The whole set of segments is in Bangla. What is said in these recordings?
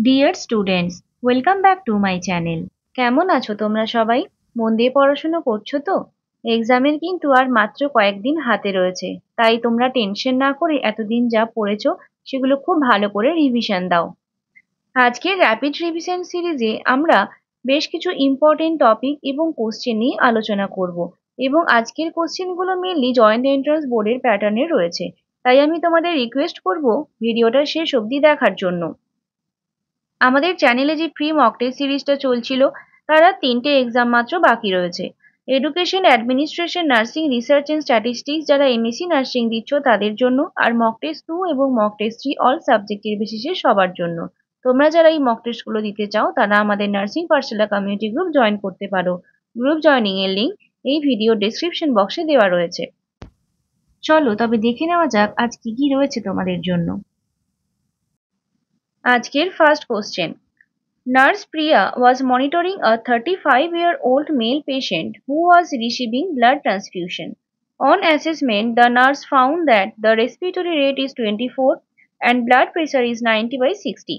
Dear students, welcome back to my channel. কেমন আছো তোমরা সবাই? মন দিয়ে পড়াশোনা করছো তো? এক্সামের কিন্তু আর মাত্র কয়েকদিন হাতে রয়েছে, তাই তোমরা টেনশন না করে এতদিন যা পড়েছো সেগুলো খুব ভালো করে রিভিশন দাও। আজকের র্যাপিড রিভিশন সিরিজে আমরা বেশ কিছু ইম্পর্টেন্ট টপিক এবং কোশ্চেন নিয়ে আলোচনা করব, এবং আজকের কোশ্চেনগুলো মেনলি জয়েন্ট এন্ট্রান্স বোর্ডের প্যাটার্নে রয়েছে। তাই আমি তোমাদের রিকোয়েস্ট করব ভিডিওটা শেষ অবধি দেখার জন্য। আমাদের চ্যানেলে যে প্রি মক টেস্ট সিরিজটা চলছিল, তার আর 3টে এক্সাম মাত্র বাকি রয়েছে। Education, administration, nursing, research and statistics যারা এমএসসি নার্সিং দিচ্ছ তাদের জন্য, আর মক টেস্ট 2 এবং মক টেস্ট 3 অল সাবজেক্টের বেসিসে সবার জন্য। তোমরা যারা এই মক টেস্টগুলো দিতে চাও তারা আমাদের নার্সিং পাঠশালা কমিউনিটি গ্রুপ জয়েন করতে পারো। গ্রুপ জয়েনিং এর লিংক এই ভিডিও ডেসক্রিপশন বক্সে দেওয়া রয়েছে। চলো তবে দেখে নেওয়া যাক আজ কি কি রয়েছে তোমাদের জন্য। আজকের first question. Nurse Priya was monitoring a 35-year-old male patient who was receiving blood transfusion. On assessment, the nurse found that the respiratory rate is 24 and blood pressure is 90/60.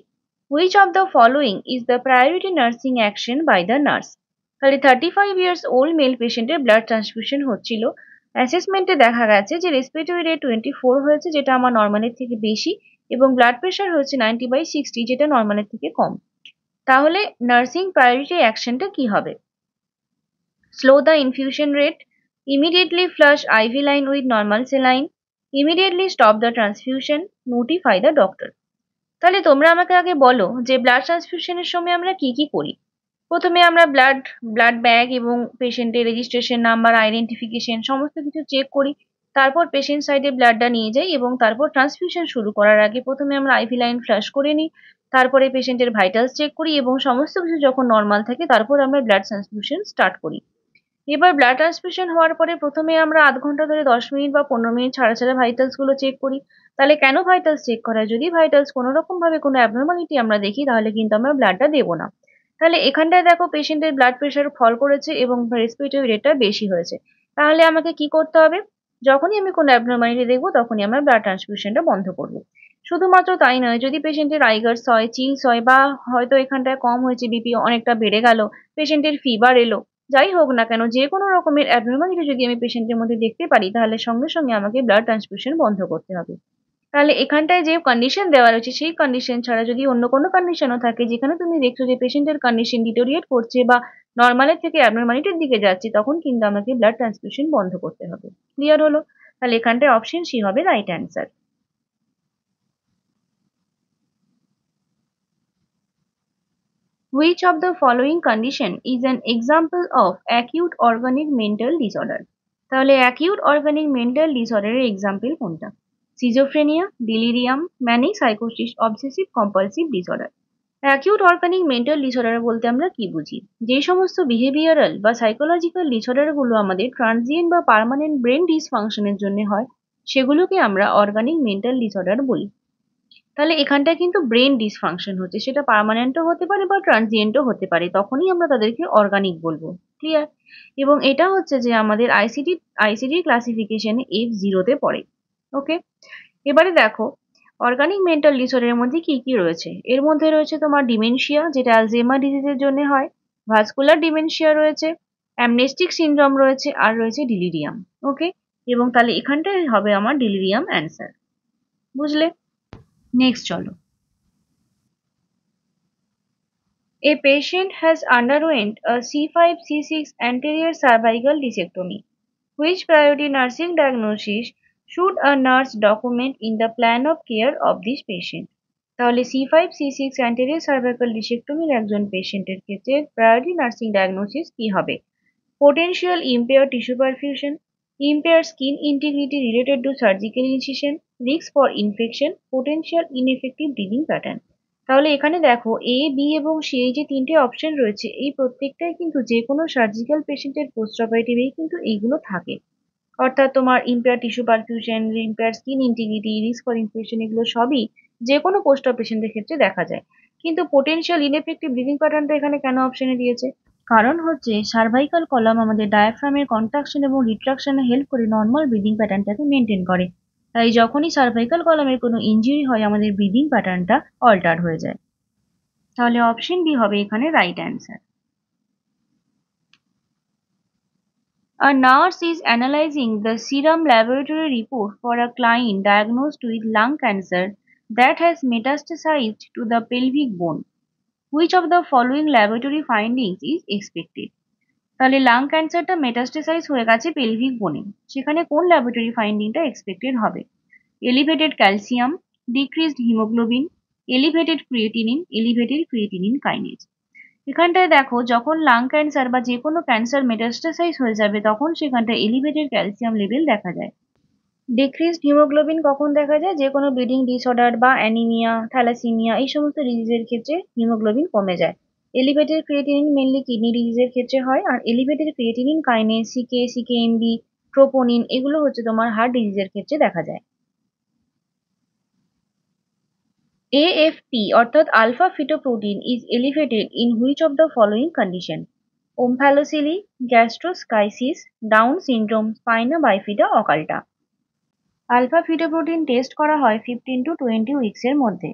Which of the following is the priority nursing action by the nurse? তাহলে 35 years old male patient এর blood transfusion হচ্ছিল। অ্যাসেসমেন্টে দেখা গেছে যে রেসপিরেটরি রেট 24 হয়েছে, যেটা আমার নর্মালের থেকে বেশি, এবং ব্লাড প্রেশার হচ্ছে 90/60, যেটা নর্মালের থেকে কম। তাহলে নার্সিং প্রায়োরিটি অ্যাকশনটা কি হবে? Slow the infusion rate, immediately flush IV line with normal saline, immediately stop the transfusion, notify the doctor. তাহলে তোমরা আমাকে আগে বলো যে ব্লাড ট্রান্সফিউশনের সময় আমরা কি কি করি। প্রথমে আমরা ব্লাড ব্যাগ এবং পেশেন্টের রেজিস্ট্রেশন নাম্বার, আইডেন্টিফিকেশন সমস্ত কিছু চেক করি। তারপর পেশেন্ট সাইডে ব্লাডটা নিয়ে যাই, এবং তারপর ট্রান্সফিউশন শুরু করার আগে প্রথমে আমরা আইভি লাইন ফ্লাশ করে নিই। তারপরে পেশেন্টের ভাইটালস চেক করি, এবং সমস্ত কিছু যখন নর্মাল থাকে তারপর আমরা ব্লাড ট্রান্সফিউশন স্টার্ট করি। এবার ব্লাড ট্রান্সফিউশন হওয়ার পরে প্রথমে আমরা আধ ঘন্টা ধরে 10 মিনিট বা 15 মিনিট ছাড়া ছাড়া ভাইটালস গুলো চেক করি। তাহলে কেন ভাইটালস চেক করা? যদি ভাইটালস কোনো রকম ভাবে কোনো অ্যাবনর্মালিটি আমরা দেখি তাহলে কিন্তু আমরা ব্লাডটা দেবো না। তাহলে এখানটায় দেখো পেশেন্টের ব্লাড প্রেশার ফল করেছে এবং রেসপিরেটরি রেটটা বেশি হয়েছে। তাহলে আমাকে কি করতে হবে? যখনই আমি কোনো অ্যাবনর্মালিটি দেখবো তখনই আমরা ব্লাড ট্রান্সফিউশনটা বন্ধ করবো। শুধুমাত্র তাই নয়, যদি পেশেন্টের আইগার্স হয়, চিলস হয়, বা হয়তো এখানটায় কম হয়েছে, বিপি অনেকটা বেড়ে গেল, পেশেন্টের ফিভার এলো, যাই হোক না কেন যে কোনো রকমের অ্যাবনর্মালিটি যদি আমি পেশেন্টের মধ্যে দেখতে পারি তাহলে সঙ্গে সঙ্গে আমাকে ব্লাড ট্রান্সফিউশন বন্ধ করতে হবে। তাহলে এখানটায় যে কন্ডিশন দেওয়া রয়েছে সেই কন্ডিশন ছাড়া যদি অন্য কোনো কন্ডিশনও থাকে যেখানে তুমি দেখছো যে পেশেন্টের কন্ডিশন ডিটোরিয়েট করছে বা নর্মালের থেকে অ্যাবনর্মালিটির দিকে যাচ্ছে, তখন কিন্তু আমাকে ব্লাড ট্রান্সফিউশন বন্ধ করতে হবে। ক্লিয়ার হলো? তাহলে এখানটায় অপশন সি হবে right answer. Which of the following condition is an example of acute organic mental disorder? তাহলে অ্যাকিউট অর্গানিক মেন্টাল ডিসঅর্ডারের এক্সাম্পল কোনটা? সিজোফ্রেনিয়া, ডিলিরিয়াম, ম্যানিক সাইকোসিস, obsessive compulsive disorder. Acute organic mental disorder বলতে আমরা কি বুঝি? যে সমস্ত বিহেভিয়ারাল বা সাইকোলজিক্যাল ডিসঅর্ডারগুলো আমাদের ট্রানজিয়েন্ট বা পার্মানেন্ট ব্রেন ডিসফাংশনের জন্য হয়, সেগুলোকে আমরা অর্গানিক মেন্টাল ডিসঅর্ডার বলি। তাহলে এখানটায় কিন্তু ব্রেন ডিসফাংশন হচ্ছে, সেটা পার্মানেন্টও হতে পারে বা ট্রানজিয়েন্টও হতে পারে, তখনই আমরা তাদেরকে অর্গানিক বলবো। ক্লিয়ার? এবং এটা হচ্ছে যে আমাদের আইসিডি ক্লাসিফিকেশনে F0-তে পড়ে। ওকে, এবারে দেখো অর্গানিক মেন্টাল ডিসঅর্ডারের মধ্যে কি কি রয়েছে। এর মধ্যে রয়েছে তোমার ডিমেনশিয়া, যেটা অ্যালঝেইমার ডিজিজের জন্য হয়, ভাস্কুলার ডিমেনশিয়া রয়েছে, অ্যামনেস্টিক সিনড্রোম রয়েছে, আর রয়েছে ডিলিরিয়াম। ওকে, এবং তাহলে এখানটায় হবে আমার ডিলিরিয়াম অ্যান্সার। বুঝলে? নেক্সট চলো। A patient has underwent a C5-C6 anterior cervical discectomy. Which priority nursing diagnosis should a nurse document in the plan of care of this patient? তাহলে C5-C6 anterior cervical discectomy একজন পেশেন্টের ক্ষেত্রে প্রায়োরিটি নার্সিং ডায়াগনোসিস কি হবে? Potential impaired tissue perfusion, impaired skin integrity related to surgical incision, risk for infection, potential ineffective breathing pattern. তাহলে এখানে দেখো এ, বি এবং সি এই যে 3টে অপশন রয়েছে, এই প্রত্যেকটাই কিন্তু যে কোনো সার্জিক্যাল পেশেন্টের পোস্ট অপারেটিভেই কিন্তু এইগুলো থাকে। অর্থাৎ তোমার impair tissue perfusion, impair skin integrity, risk for infection, এগুলো সবই যে কোনো পোস্ট অপ পেশেন্টের ক্ষেত্রে দেখা যায়। কিন্তু পোটেনশিয়াল ইনএফেক্টিভ ব্রিদিং প্যাটার্নটা এখানে কেন অপশনে দিয়েছে? কারণ হচ্ছে সার্ভাইকাল কলাম আমাদের ডায়াফ্রামের কন্ট্রাকশন এবং রিট্রাকশনে হেল্প করে নর্মাল ব্রিদিং প্যাটার্নটাকে মেনটেন করে। তাই যখনই সার্ভাইকাল কলামের কোনো ইনজুরি হয় আমাদের ব্রিদিং প্যাটার্নটা অল্টার হয়ে যায়। তাহলে অপশন ডি হবে এখানে right answer. A nurse is analyzing the serum laboratory report for a client diagnosed with lung cancer that has metastasized to the pelvic bone. Which of the following laboratory findings is expected? তাহলে লাং ক্যান্সারটা মেটাস্টেসাইজ হয়ে গেছে পেলভিক বোনে, সেখানে কোন ল্যাবরেটরি ফাইন্ডিংটা এক্সপেক্টেড হবে? Elevated calcium, decreased haemoglobin, elevated creatinine, elevated creatinine kinase. এখানটায় দেখো, যখন লাং ক্যান্সার বা যে কোনো ক্যান্সার মেটাস্টেসাইজ হয়ে যাবে তখন সেখানটায় এলিভেটেড ক্যালসিয়াম লেভেল দেখা যায়। ডিক্রিজড হিমোগ্লোবিন কখন দেখা যায়? যে কোনো ব্লিডিং ডিসঅর্ডার বা অ্যানিমিয়া, থ্যালাসিমিয়া এই সমস্ত ডিজিজের ক্ষেত্রে হিমোগ্লোবিন কমে যায়। এলিভেটেড ক্রিয়েটিনিন মেনলি কিডনি ডিজিজের ক্ষেত্রে হয়, আর elevated creatinine kinase, CKMB, troponin এগুলো হচ্ছে তোমার হার্ট ডিজিজের ক্ষেত্রে দেখা যায়। AFP অর্থাৎ alpha fetoprotein is elevated in which of the following condition? Omphalocele, gastroschisis, Down syndrome, spina bifida occulta. Alpha fetoprotein test করা হয় 15 to 20 উইকসের মধ্যে,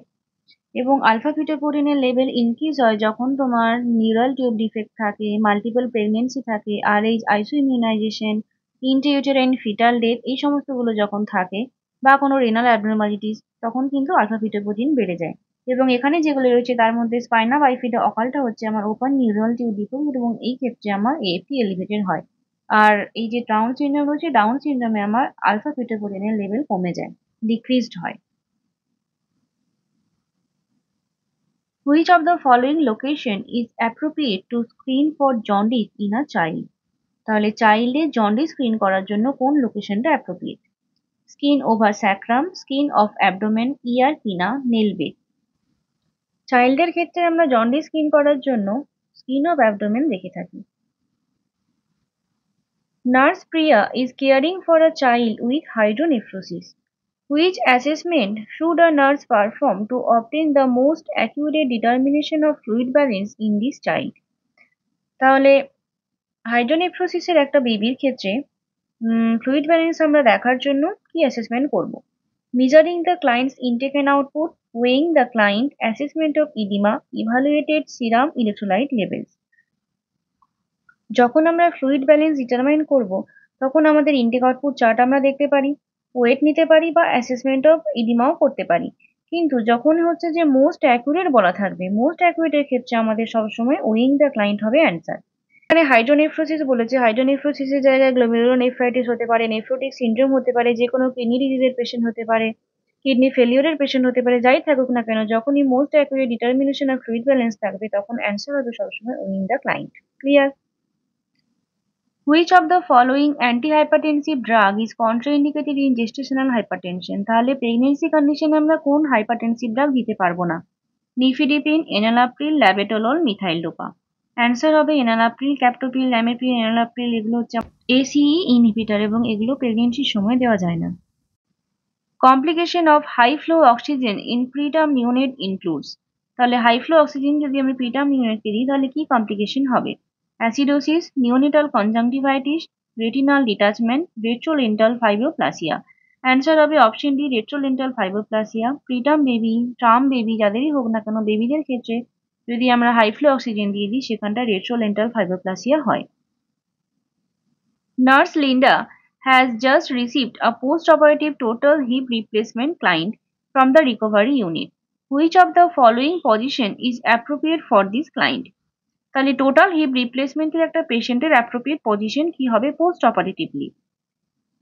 এবং আলফা ফিটোপ্রোটিনের লেভেল ইনক্রিজ হয় যখন তোমার নিউরাল টিউব ডিফেক্ট থাকে, মাল্টিপল প্রেগনেন্সি থাকে, আরএইচ, আইসোইমিউনাইজেশন, ইন্ট্রাইউটেরাইন ফিটাল ডেথ এই সমস্তগুলো যখন থাকে, বা কোনো রেনাল অ্যাবনর্মালিটিস, তখন কিন্তু আলফা ফিটোপ্রোটিন বেড়ে যায়। এবং এখানে যেগুলো রয়েছে তার মধ্যে স্পাইনা বাইফিডা অকালটা হচ্ছে আমার ওপেন নিউরাল টিউব ডিফেক্ট, এবং এই ক্ষেত্রে আমার এএফপি এলিভেটেড হয়। আর এই যে ডাউন সিনড্রোম রয়েছে, ডাউন সিনড্রোমে আমার আলফা ফিটোপ্রোটিনের লেভেল কমে যায়, ডিক্রিজড হয়। Which of the following location is appropriate to screen for jaundice in a child? তাহলে চাইল্ডের জন্ডিস স্ক্রিন করার জন্য কোন লোকেশনটা appropriate? Skin over sacrum, skin of abdomen, ear pinna, nail bed. চাইল্ডের ক্ষেত্রে আমরা জন্ডিস স্ক্রিন করার জন্য স্কিন অফ অ্যাবডোমেন দেখে থাকি। Nurse Priya is caring for a child with hydronephrosis. Which assessment should a nurse perform to obtain the most accurate determination of fluid balance in this child? তাহলে হাইড্রোনেফ্রোসিসের একটা বেবির ক্ষেত্রে ফ্লুইড ব্যালেন্স আমরা দেখার জন্য কি অ্যাসেসমেন্ট করব? Measuring the clients intake and output, weighing the client, assessment of oedema, evaluated serum electrolyte levels. যখন আমরা ফ্লুইড ব্যালেন্স ডিটারমাইন করব তখন আমাদের ইনটেক আউটপুট চার্ট আমরা দেখতে পারি, ওয়েট নিতে পারি, বা অ্যাসেসমেন্ট অফ ইডিমাও করতে পারি। কিন্তু যখন হচ্ছে যে মোস্ট অ্যাকুরেট বলা থাকবে, মোস্ট অ্যাকুরেটের ক্ষেত্রে আমাদের সবসময় ওয়েইং দ্য ক্লায়েন্ট হবে অ্যান্সার। এখানে হাইড্রোনেফ্রোসিস বলেছে, হাইড্রোনেফ্রোসিসের জায়গায় গ্লোমেরুলোনেফ্রাইটিস হতে পারে, নেফ্রোটিক সিনড্রোম হতে পারে, যে কোনো কিডনি ডিজিজের পেশেন্ট হতে পারে, কিডনি ফেলিওরের পেশেন্ট হতে পারে, যাই থাকুক না কেন, যখনই most accurate determination of fluid balance থাকবে তখন অ্যান্সার হবে সবসময় weighing the client. Clear? Which of the following antihypertensive drug is contraindicated in gestational hypertension? তাহলে প্রেগনেন্সি কন্ডিশনে আমরা কোন হাইপারটেনসিভ ড্রাগ দিতে পারবো না? Nifedipine, enalapril, ল্যাবেটোলল, methyl dopa. Answer হবে এনালাপ্রিল, ক্যাপটোপ্রিল, ল্যামেপ্রিল, এনালাপ্রিল এগুলো হচ্ছে এসিই ইনহিবিটর, এবং এগুলো প্রেগনেন্সির সময় দেওয়া যায় না। Complication of high flow oxygen in preterm neonate includes. তাহলে হাই ফ্লো অক্সিজেন যদি আমি প্রিটার্ম নিওনেটকে দিই তাহলে কি কমপ্লিকেশন হবে? Acidosis, neonatal conjunctivitis, retinal detachment, retrolental fibroplasia. Answer হবে option D, retrolental fibroplasia. Preterm baby, term baby যাদেরই হোক না কেন, বেবিদের ক্ষেত্রে যদি আমরা হাই ফ্লো অক্সিজেন দিয়ে দিই সেখানটা রেট্রোলেন্টাল ফাইব্রোপ্লাসিয়া হয়। Nurse Linda has just received a post-operative total hip replacement client from the recovery unit. Which of the following position is appropriate for this client? তাহলে টোটাল হিপ রিপ্লেসমেন্টের একটা পেশেন্টের অ্যাপ্রোপ্রিয়েট পজিশন কি হবে post operatively?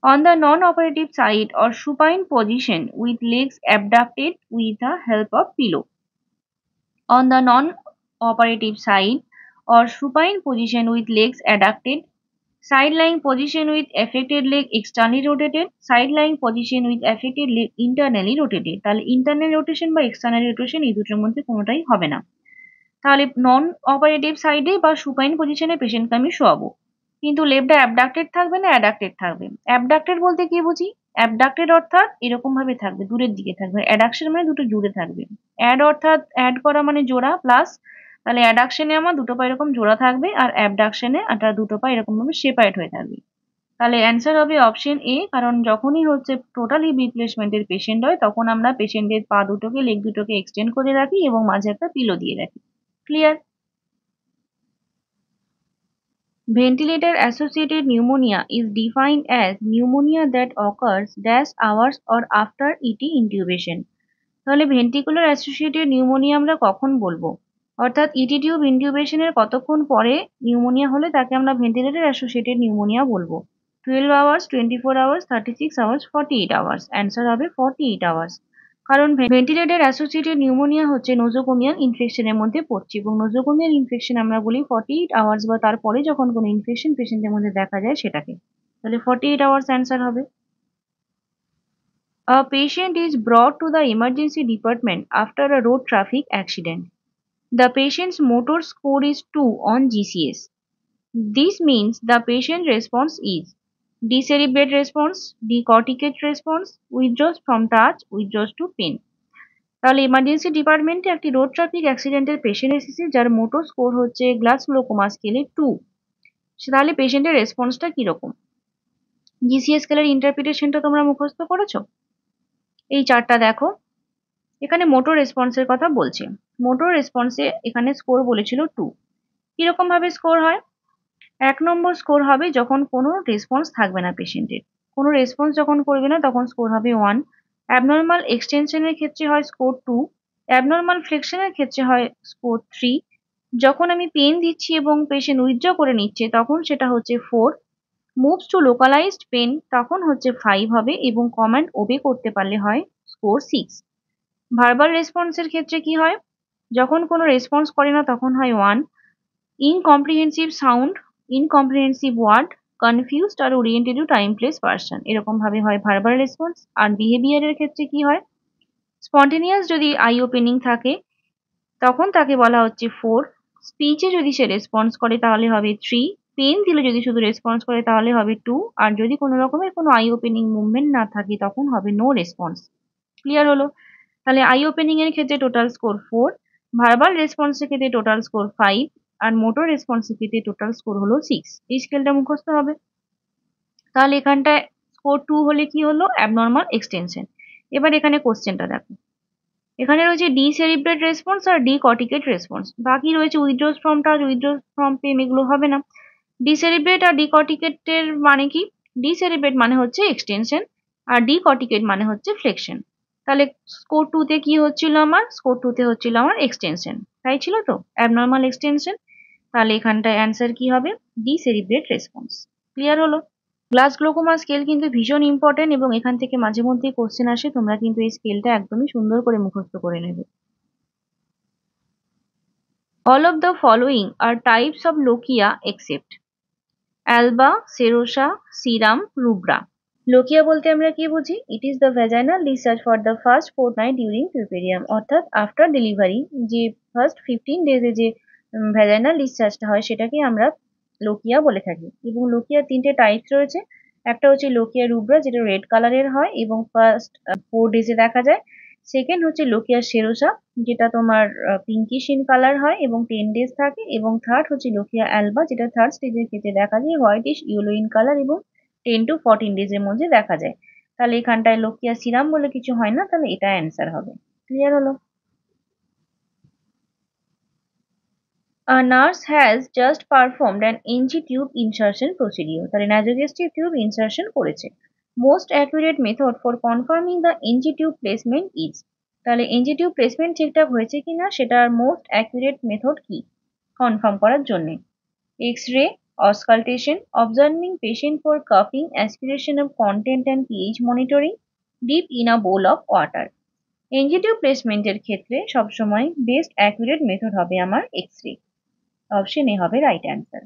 On the non operative side or supine position with legs abducted with the help of pillow. On the non operative side or supine position with legs adducted, side lying position with affected leg externally rotated, side lying position with affected leg internally rotated। তাহলে ইন্টারনাল রোটেশন বা এক্সটার্নাল রোটেশন এই দুটোর মধ্যে কোনোটাই হবে না। তাহলে নন অপারেটিভ সাইডে বা সুপাইন পজিশনে পেশেন্টকে আমি শোয়াবো, কিন্তু লেফটটা অ্যাবডাক্টেড থাকবে না অ্যাডাক্টেড থাকবে? অ্যাবডাক্টেড বলতে কি বুঝি? অ্যাবডাক্টেড অর্থাৎ এরকম ভাবে থাকবে, দূরের দিকে থাকবে। অ্যাডাকশন মানে দুটো জুড়ে থাকবে। অ্যাড অর্থাৎ অ্যাড করা মানে জোড়া, প্লাস তাহলে অ্যাডাকশনে আমার দুটো পা এরকম জোড়া থাকবে, আর অ্যাবডাকশনে একটা দুটো পা এরকম ভাবে সেপারেট হয়ে থাকবে। তাহলে অ্যান্সার হবে অপশন এ, কারণ যখনই হচ্ছে টোটাল হিপ রিপ্লেসমেন্টের পেশেন্ট হয় তখন আমরা পেশেন্টের পা দুটোকে, লেগ দুটোকে এক্সটেন্ড করে রাখি এবং মাঝে একটা পিলো দিয়ে রাখি। Clear? Ventilator associated pneumonia is defined as pneumonia that occurs dash hours or after ET intubation. তাহলে ভেন্টিকুলার অ্যাসোসিয়েটেড নিউমোনিয়া আমরা কখন বলবো, অর্থাৎ ইটি টিউব ইনটিউবেশনের কতক্ষণ পরে নিউমোনিয়া হলে তাকে আমরা ভেন্টিলেটর অ্যাসোসিয়েটেড নিউমোনিয়া বলবো। 12 hours, 24 hours, 36 hours, 48 hours. Answer হবে 48 আওয়ার্স। কারণ ভেন্টিলেটর অ্যাসোসিয়েটেড নিউমোনিয়া হচ্ছে নোজোকোমিয়াল ইনফেকশনের মধ্যে পড়ছে এবং নোজোকোমিয়াল ইনফেকশন আমরা বলি 48 আওয়ার্স বা তারপরে যখন কোনো ইনফেকশন পেশেন্টের মধ্যে দেখা যায় সেটাকে। তাহলে 48 আওয়ার্স অ্যান্সার হবে। A patient is brought to the emergency department after a road traffic accident. The patient's motor score is 2 on GCS. This means the patient response is decerebrate response, decorticate response, withdraws from touch, withdraws to pain. তাহলে ইমার্জেন্সি ডিপার্টমেন্টে একটি রোড ট্রাফিক অ্যাক্সিডেন্টের পেশেন্ট এসেছে যার মোটর স্কোর হচ্ছে গ্লাসগ্লোকোমা স্কেলে 2। তাহলে পেশেন্টের রেসপন্সটা কিরকম? জিসিএস স্কেলের ইন্টারপ্রিটেশনটা তোমরা মুখস্থ করেছো? এই চারটা দেখো, এখানে মোটর রেসপন্সের কথা বলছে। মোটর রেসপন্সে এখানে স্কোর বলেছিল 2। কিরকম ভাবে স্কোর হয়? 1 নম্বর স্কোর হবে যখন কোনো রেসপন্স থাকবে না পেশেন্টের, কোনো রেসপন্স যখন করবে না তখন স্কোর হবে 1। অ্যাবনর্মাল এক্সটেনশনের ক্ষেত্রে হয় স্কোর 2। অ্যাবনর্মাল ফ্লেকশনের ক্ষেত্রে হয় স্কোর 3। যখন আমি পেন দিচ্ছি এবং পেশেন্ট উইথড্র করে নিচ্ছে তখন সেটা হচ্ছে 4। মুভস টু লোকালাইজড পেন তখন হচ্ছে 5 হবে এবং কমান্ড ওবে করতে পারলে হয় স্কোর 6। ভার্বাল রেসপন্সের ক্ষেত্রে কি হয়? যখন কোনো রেসপন্স করে না তখন হয় 1। Incomprehensive sound, incomprehensive word, confused আর oriented to time place person, এরকম ভাবে হয় ভার্বাল রেসপন্স। আর বিহেভিয়ারের ক্ষেত্রে কি হয়? স্পন্টেনিয়াস যদি আই ওপেনিং থাকে তখন তাকে বলা হচ্ছে 4। স্পিচে যদি সে রেসপন্স করে তাহলে হবে 3। পেন দিলে যদি শুধু রেসপন্স করে তাহলে হবে 2। আর যদি কোনো রকমের কোনো আই ওপেনিং মুভমেন্ট না থাকে তখন হবে নো রেসপন্স। ক্লিয়ার হলো? তাহলে আই ওপেনিং এর ক্ষেত্রে টোটাল স্কোর 4, ভার্বাল রেসপন্সের ক্ষেত্রে টোটাল স্কোর 5 আর মোটর রেসপন্সের ক্ষেত্রে টোটাল স্কোর হলো 6। এই স্কেলটা মুখস্থ হবে। তাহলে এখানটায় স্কোর 2 হলে কি হলো? Abnormal extension. এবার এখানে কোশ্চেনটা দেখো, এখানে রয়েছে ডি সেরিব্রেট রেসপন্স আর ডি কর্টিকেট রেসপন্স, বাকি রয়েছে withdraws from touch, withdraws from pain, এগুলো হবে না। ডি সেরিব্রেট আর ডি কর্টিকেটের মানে কি? ডি সেরিব্রেট মানে হচ্ছে এক্সটেনশন আর ডি কর্টিকেট মানে হচ্ছে ফ্লেকশন। তাহলে স্কোর 2 তে কি হচ্ছিল আমার? স্কোর 2 তে হচ্ছিল আমার এক্সটেনশন, তাই ছিল তো, অ্যাবনর্মাল এক্সটেনশন। তাহলে এখানটায় অ্যান্সার কি হবে? D সেরিব্রেট response. ক্লিয়ার হলো? গ্লাসগ্লোকোমা স্কেল কিন্তু ভীষণ ইম্পর্টেন্ট এবং এখান থেকে মাঝে মধ্যে কোশ্চেন আসে, তোমরা কিন্তু এই স্কেলটা একদমই সুন্দর করে মুখস্থ করে নেবে। All of the following are types of lochia except alba, serosa, serum, rubra. Lochia বলতে আমরা কি বুঝি? It is the vaginal discharge for the first fortnight during puerperium, অর্থাৎ আফটার ডেলিভারি যে ফার্স্ট 15 ডেজে যে ভ্যাজাইনাল ডিসচার্জটা হয় সেটাকে আমরা লোকিয়া বলে থাকি। এবং লোকিয়ার 3টে টাইপস রয়েছে। একটা হচ্ছে লোকিয়া রুব্রা যেটা রেড কালারের হয় এবং ফার্স্ট 4 ডেজে দেখা যায়। সেকেন্ড হচ্ছে লোকিয়া সেরোসা যেটা তোমার পিঙ্কিশ ইন কালার হয় এবং 10 ডেজ থাকে। এবং থার্ড হচ্ছে লোকিয়া অ্যালবা যেটা থার্ড স্টেজের ক্ষেত্রে দেখা যায় হোয়াইটিশ ইয়েলো ইন কালার এবং 10 to 14 ডেজের মধ্যে দেখা যায়। তাহলে এখানটায় লোকিয়া সিরাম বলে কিছু হয় না, তাহলে এটা অ্যান্সার হবে। ক্লিয়ার হলো? A nurse has just performed an NG tube insertion procedure. তাহলে nasogastric tube insertion করেছে। Most accurate method for confirming the NG tube placement is, তাহলে NG tube placement ঠিকঠাক হয়েছে কিনা সেটার মোস্ট অ্যাকুরেট মেথড কি কনফার্ম করার জন্য? X-ray, auscultation, observing patient for coughing, aspiration of content and pH monitoring, deep in a bowl of water. NG tube placement এর ক্ষেত্রে সবসময় বেস্ট অ্যাকুরেট মেথড হবে আমার এক্স-রে। অপশন এ হবে right answer.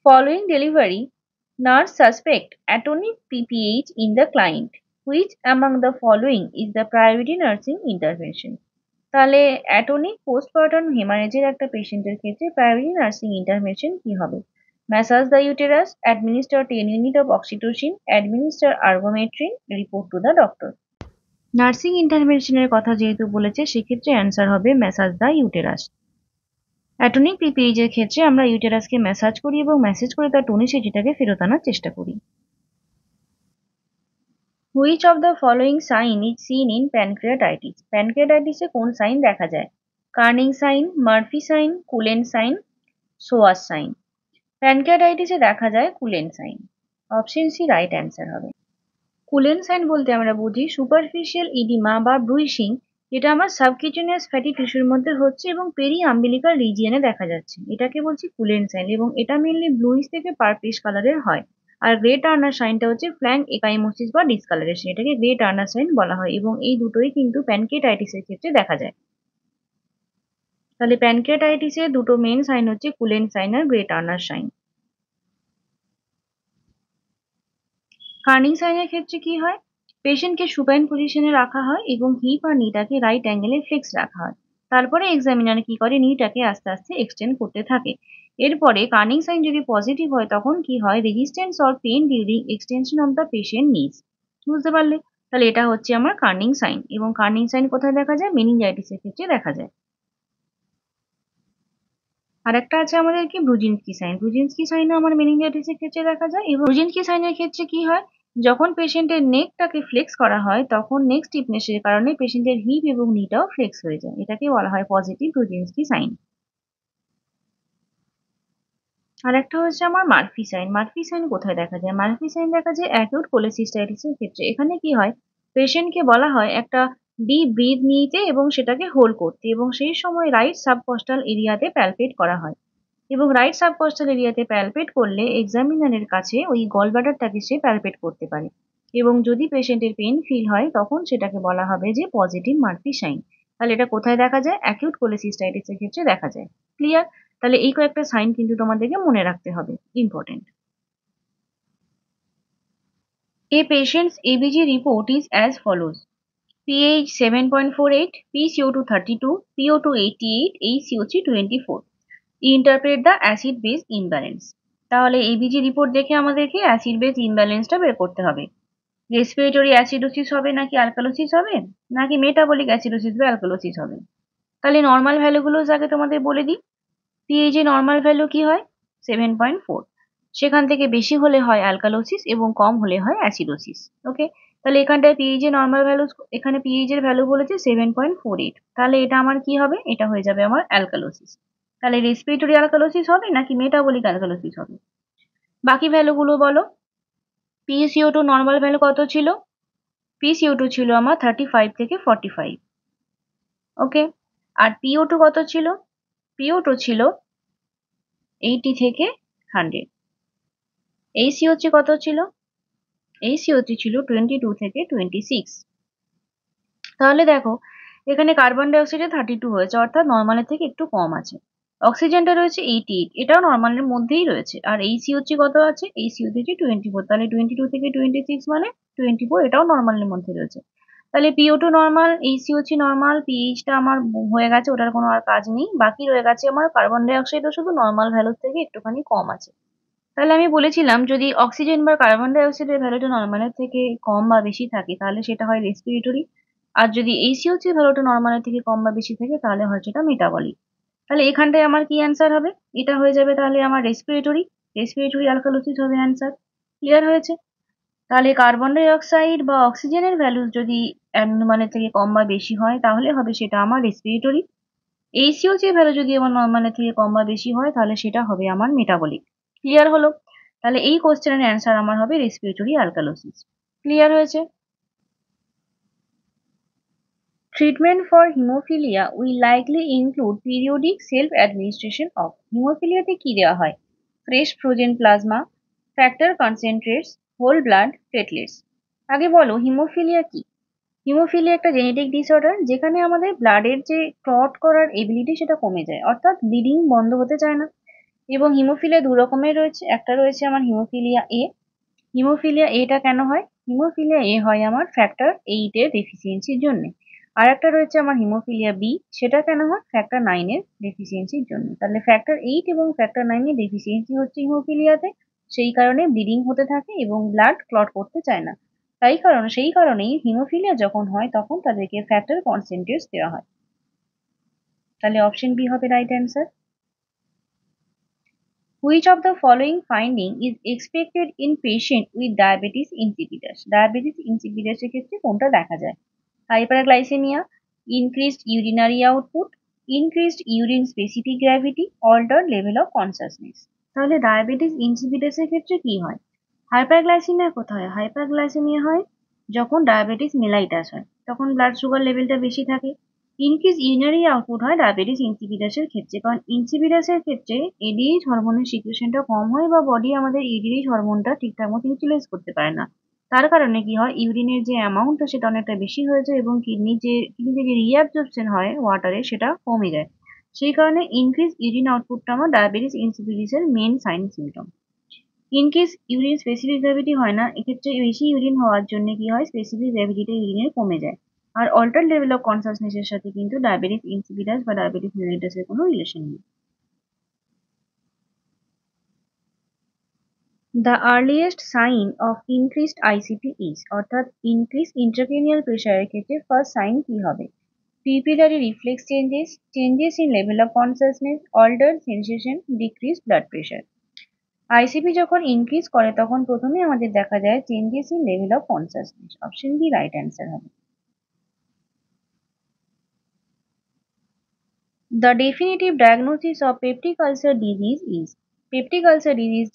Following delivery, nurse suspect atonic PPH in the client. Which among the following is the priority nursing intervention? তাহলে অ্যাটনিক পোস্টপার্টাম হেমারেজের একটা পেশেন্টের ক্ষেত্রে প্রায়োরিটি নার্সিং ইন্টারভেনশন কি হবে? Massage the uterus, administer 10 unit of oxytocin, administer ergometrine, report to the doctor. Nursing ইন্টারভেনশনের কথা যেহেতু বলেছে সেক্ষেত্রে অ্যান্সার হবে massage the uterus. Atonic PPH এর ক্ষেত্রে আমরা ইউটেরাসকে ম্যাসাজ করি এবং ম্যাসেজ করে তার টনিসিটিটাকে ফেরত আনার চেষ্টা করি। Which of the following sign is seen in pancreatitis? প্যানক্রিয়াটাইটিসে কোন সাইন দেখা যায়? Kernig sign, Murphy sign, Cullen sign, psoas sign. প্যানক্রিয়াটাইটিসে দেখা যায় Cullen sign. Option C right answer হবে। কুলেন সাইন বলতে আমরা বুঝি সুপারফিশিয়াল ইডিমা বা ব্রুইসিং, যেটা আমার সাবকিউটেনিয়াস ফ্যাটি টিস্যুর মধ্যে হচ্ছে এবং পেরি আম্বিলিকাল রিজিয়নে দেখা যাচ্ছে, এটাকে বলছি কুলেন সাইন, এবং এটা মেনলি ব্লুইশ থেকে পার্পলিশ কালারের হয়। আর গ্রে টার্নার সাইনটা হচ্ছে ফ্ল্যাঙ্ক একাইমোসিস বা ডিসকালারেশন, এটাকে গ্রে টার্নার সাইন বলা হয়, এবং এই দুটোই কিন্তু প্যানক্রিয়াটাইটিসের ক্ষেত্রে দেখা যায়। তাহলে প্যানক্রিয়াটাইটিসের দুটো মেন সাইন হচ্ছে কুলেন সাইন আর গ্রে টার্নার সাইন। কার্নিং সাইনের ক্ষেত্রে কি হয়? পেশেন্টকে সুপাইন পজিশনে রাখা হয় এবং হিপ আর নিটাকে রাইট অ্যাঙ্গেলে ফ্লেক্স রাখা হয়। তারপরে এক্সামিনার কি করে, নিটাকে আস্তে আস্তে এক্সটেন্ড করতে থাকে। এরপরে কার্নিং সাইন যদি পজিটিভ হয় তখন কি হয়, resistance or pain during extension of the patient knees. বুঝতে পারলে? তাহলে এটা হচ্ছে আমার কার্নিং সাইন, এবং কার্নিং সাইন কোথায় দেখা যায়? মেনিনজাইটিসের ক্ষেত্রে দেখা যায়। আর একটা আছে আমাদের কি ব্রুজিনস্কি সাইন। ব্রুজিনস্কি সাইনও আমার মেনিনজাইটিসের ক্ষেত্রে দেখা যায়, এবং ব্রুজিনস্কি সাইনের ক্ষেত্রে কি হয়, যখন পেশেন্টের নেকটাকে ফ্লেক্স করা হয় তখন নেক স্টিফনেসের কারণে পেশেন্টের হিপ এবং নিটাও ফ্লেক্স হয়ে যায়, এটাকে বলা হয় পজিটিভ ব্রুজিনস্কি সাইন। আর একটা হচ্ছে আমার মার্ফি সাইন। মার্ফি সাইন কোথায় দেখা যায়? মার্ফি সাইন দেখা যায় অ্যাকিউট কোলেসিস্টাইটিসের ক্ষেত্রে। এখানে কি হয়, পেশেন্টকে বলা হয় একটা ডিপ ব্রিথ নিতে এবং সেটাকে হোল্ড করতে, এবং সেই সময় রাইট সাবকস্টাল এরিয়াতে প্যালপেট করা হয়, এবং রাইট সাবকস্টাল এরিয়াতে প্যালপেট করলে এক্সামিনারের কাছে ওই গলব্লাডারটাকে সে প্যালপেট করতে পারে, এবং যদি পেশেন্টের পেন ফিল হয় তখন সেটাকে বলা হবে যে পজিটিভ মার্ফি সাইন। তাহলে এটা কোথায় দেখা যায়? অ্যাকিউট কোলেসিস্টাইটিসের ক্ষেত্রে দেখা যায়। ক্লিয়ার? তাহলে এই কয়েকটা সাইন কিন্তু তোমাদেরকে মনে রাখতে হবে, important. A patient's ABG report is as follows: pH 7.48, PCO2 32, PO2 88, HCO3 24. Interpret the acid base imbalance. তাহলে এবিজি রিপোর্ট দেখে আমাদেরকে অ্যাসিড বেস ইমব্যালেন্সটা বের করতে হবে। রেসপিরেটরি অ্যাসিডোসিস হবে নাকি অ্যালকালোসিস হবে, নাকি মেটাবলিক অ্যাসিডোসিস বা অ্যালকালোসিস হবে? তাহলে নর্মাল ভ্যালুগুলো আগে তোমাদের বলে দিই। পিএইচ এর নর্মাল ভ্যালু কি হয়? 7.4। সেখান থেকে বেশি হলে হয় অ্যালকালোসিস এবং কম হলে হয় অ্যাসিডোসিস। ওকে, তাহলে এখানটায় পিএইচ এর নর্মাল ভ্যালু, এখানে পিএইচ এর ভ্যালু বলেছে 7.48, তাহলে এটা আমার কি হবে? এটা হয়ে যাবে আমার অ্যালকালোসিস। তাহলে রেসপিরেটরি অ্যালকালোসিস হবে নাকি মেটাবলিক অ্যালকালোসিস হবে? বাকি ভ্যালুগুলো বলো। পিসিও2 নর্মাল ভ্যালু কত ছিল? পিসিও2 ছিল আমার 35 থেকে 45। ওকে, আর পিও2 কত ছিল? পিও2 ছিল 80 থেকে 100। এইচসিও3 কত ছিল? এইচসিও3 ছিল 22 থেকে 26। তাহলে দেখো, এখানে কার্বন ডাই অক্সাইডে 32 হয়েছে, অর্থাৎ নর্মালের থেকে একটু কম আছে। অক্সিজেনটা রয়েছে 88, এটাও নর্মালের মধ্যেই রয়েছে। আর এইচসিও3 কত আছে? এইচসিও3 24, তাহলে 22 থেকে 26 মানে 24, এটাও নর্মালের মধ্যে রয়েছে। তাহলে পিও2 নর্মাল, এইচসিও3 নর্মাল, পিএইচটা আমার হয়ে গেছে, ওটার কোনো আর কাজ নেই। বাকি রয়ে গেছে আমার কার্বন ডাই অক্সাইডও শুধু নর্মাল ভ্যালুর থেকে একটুখানি কম আছে। তাহলে আমি বলেছিলাম যদি অক্সিজেন বা কার্বন ডাই অক্সাইডের ভ্যালুটা নর্মালের থেকে কম বা বেশি থাকে তাহলে সেটা হয় রেসপিরেটরি, আর যদি এইচসিও3 ভ্যালুটা নর্মালের থেকে কম বা বেশি থাকে তাহলে হয় সেটা মেটাবলিক। তাহলে এখানটায় আমার কি অ্যান্সার হবে? এটা হয়ে যাবে তাহলে আমার রেসপিরেটরি। রেসপিরেটরি অ্যালকালোসিস হবে অ্যান্সার। ক্লিয়ার হয়েছে? তাহলে কার্বন ডাই অক্সাইড বা অক্সিজেনের ভ্যালু যদি নর্মালের থেকে কম বা বেশি হয় তাহলে হবে সেটা আমার রেসপিরেটরি। এইচসিও3 ভ্যালু যদি আমার নর্মালের থেকে কম বা বেশি হয় তাহলে সেটা হবে আমার মেটাবলিক। ক্লিয়ার হলো? তাহলে এই কোশ্চেনের অ্যান্সার আমার হবে রেসপিরেটরি অ্যালকালোসিস। ক্লিয়ার হয়েছে? Treatment for haemophilia will likely include periodic self administration of. হিমোফিলিয়াতে কি দেওয়া হয়? Fresh frozen plasma, factor concentrates, whole blood, platelets. আগে বলো হিমোফিলিয়া কি? হিমোফিলিয়া একটা জেনেটিক ডিসঅর্ডার যেখানে আমাদের ব্লাডের যে ক্লট করার এবিলিটি সেটা কমে যায়, অর্থাৎ ব্লিডিং বন্ধ হতে চায় না। এবং হিমোফিলিয়া দু রকমের রয়েছে, একটা রয়েছে আমার হিমোফিলিয়া এ। হিমোফিলিয়া এটা কেন হয়? হিমোফিলিয়া এ হয় আমার ফ্যাক্টর 8 এর ডেফিসিয়েন্সির জন্য। আর একটা রয়েছে আমার হিমোফিলিয়া বি, সেটা কেন হয়? ফ্যাক্টর 9 এর ডেফিসিয়েন্সির জন্য। তাহলে ফ্যাক্টর 8 এবং ফ্যাক্টর 9 এর ডেফিসিয়েন্সি হচ্ছে হিমোফিলিয়াতে, সেই কারণে ব্লিডিং হতে থাকে এবং ব্লাড ক্লট করতে চায় না। সেই কারণেই হিমোফিলিয়া যখন হয় তখন তাদেরকে ফ্যাক্টর কনসেন্ট্রেটস দেওয়া হয়। তাহলে অপশন বি হবে right answer. Which of the following finding is expected in patient with diabetes insipidus? Diabetes insipidus এর ক্ষেত্রে কোনটা দেখা যায়? Hyperglycemia, increased urinary output, increased urine specific gravity, altered level of consciousness. তাহলে ডায়াবেটিস ইনসিপিটাস এর ক্ষেত্রে কি হয়? হাইপারগ্লাইসেমিয়া কোথায় হয়? হাইপারগ্লাইসেমিয়া হয় যখন ডায়াবেটিস মেলাইটাস হয়, তখন ব্লাড সুগার লেভেলটা বেশি থাকে। ইনক্রিজ ইউরিনারি আউটপুট হয় ডায়াবেটিস ইনসিপিটাসের ক্ষেত্রে, কারণ ইনসিপিটাসের ক্ষেত্রে এডিএইচ হরমোনের সিক্রেশনটা কম হয় বা বডি আমাদের এডিএইচ হরমোনটা ঠিকঠাক মতো ইউটিলাইজ করতে পারে না। তার কারণে কি হয়, ইউরিনের যে অ্যামাউন্টটা সেটা অনেকটা বেশি হয়ে যায় এবং কিডনিতে যে রিঅ্যাবজর্পশন হয় ওয়াটারে সেটা কমে যায়। সেই কারণে ইনক্রিজ ইউরিন আউটপুটটা আমার ডায়াবেটিস ইনসিপিটাসের main sign symptom. Increase urine specific gravity হয় না, এক্ষেত্রে বেশি ইউরিন হওয়ার জন্য কি হয়, স্পেসিফিক গ্র্যাভিটিটা ইউরিনের কমে যায়। আর অল্টার লেভেল অফ কনসাসনেসের সাথে কিন্তু ডায়াবেটিস ইনসিপিটাস বা ডায়াবেটিস মেলিটাসের কোনো রিলেশন নেই। The earliest sign of increased ICP is, অর্থাৎ ইনক্রিজ ইন্ট্রাক্রেনিয়াল প্রেশারের ক্ষেত্রে ফার্স্ট সাইন কি হবে? Pupillary reflex changes, changes in level of consciousness, alter sensation, decrease blood pressure. ICP যখন ইনক্রিজ করে তখন প্রথমে আমাদের দেখা যায় changes in level of consciousness. Option B right answer হবে। The definitive diagnosis of peptic ulcer disease is, peptic ulcer disease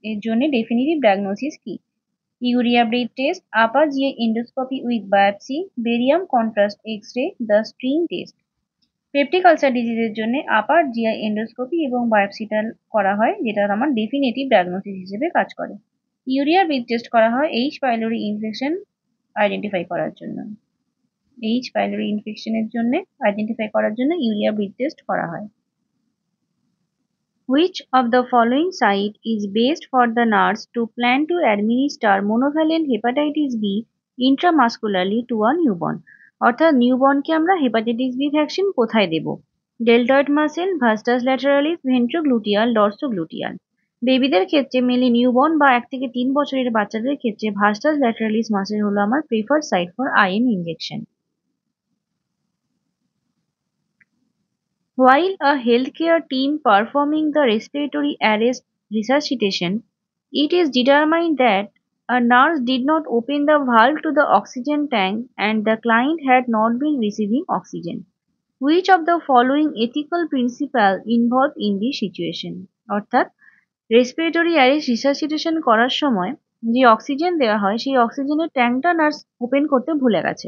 এর জন্য ডেফিনিটিভ ডায়াগনোসিস কি? Urea breath test, upper GI endoscopy with biopsy, barium contrast X-ray, the string test. Peptic ulcer ডিজিজের জন্য আপার জিআই এন্ডোস্কোপি এবং বায়োপসিটা করা হয়, যেটা আমার ডেফিনেটিভ ডায়াগনোসিস হিসেবে কাজ করে। ইউরিয়া ব্রেথ টেস্ট করা হয় এইচ পাইলোরি ইনফেকশন আইডেন্টিফাই করার জন্য। এইচ পাইলোরি ইনফেকশনের জন্য আইডেন্টিফাই করার জন্য ইউরিয়া ব্রেথ টেস্ট করা হয়। Which of the following site is best for the nurse to plan to administer monovalent hepatitis B intramuscularly to a newborn? অর্থাৎ নিউবর্নকে আমরা হেপাটাইটিস বি ভ্যাকসিন কোথায় দেব? Deltoid muscle, ভাস্টাস ল্যাটারালিস, ভেন্ট্রোগ্লুটিয়াল, ডর্সোগ্লুটিয়াল। বেবিদের ক্ষেত্রে মেনলি নিউবর্ন বা 1 থেকে 3 বছরের বাচ্চাদের ক্ষেত্রে ভাস্টাস ল্যাটারালিস মাসেল হলো আমার preferred site for IM injection. While a healthcare team performing the respiratory arrest resuscitation, it is determined that a nurse did not open the valve to the oxygen tank and the client had not been receiving oxygen. Which of the following ethical principle involved in this situation? অর্থাৎ রেসপিরেটরি অ্যারেস্ট রিসাসিটেশন করার সময় যে অক্সিজেন দেওয়া হয় সেই অক্সিজেনের ট্যাঙ্কটা নার্স ওপেন করতে ভুলে গেছে।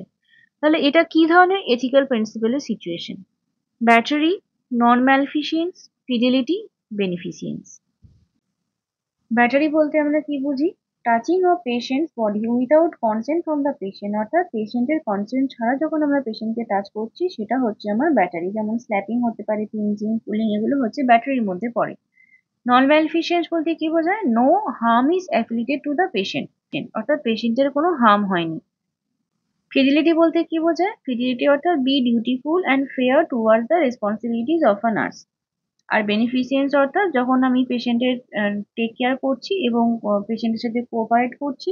তাহলে এটা কি ধরনের এথিক্যাল প্রিন্সিপালের situation? Battery, non maleficence, fidelity, beneficence. Battery বলতে আমরা কি বুঝি? Touching of patients body without consent from the patient, অর্থাৎ পেশেন্টের কনসেন্ট ছাড়া যখন আমরা পেশেন্টকে টাচ করছি সেটা হচ্ছে আমার ব্যাটারি। যেমন স্ল্যাপিং হতে পারে, পিঞ্চিং, পুলিং, এগুলো হচ্ছে ব্যাটারির মধ্যে পড়ে। নন ম্যালফিসিয়েন্স বলতে কি বোঝায়? No harm is affiliated to the patient, অর্থাৎ পেশেন্টের কোনো হার্ম হয়নি। ফিডিলিটি বলতে কি বোঝায়? ফিডিলিটি অর্থাৎ be dutiful and fair towards the responsibilities of a nurse. আর বেনিফিসিয়েন্স অর্থাৎ যখন আমি পেশেন্টের টেক কেয়ার করছি এবং পেশেন্টের সাথে কোঅপারেট করছি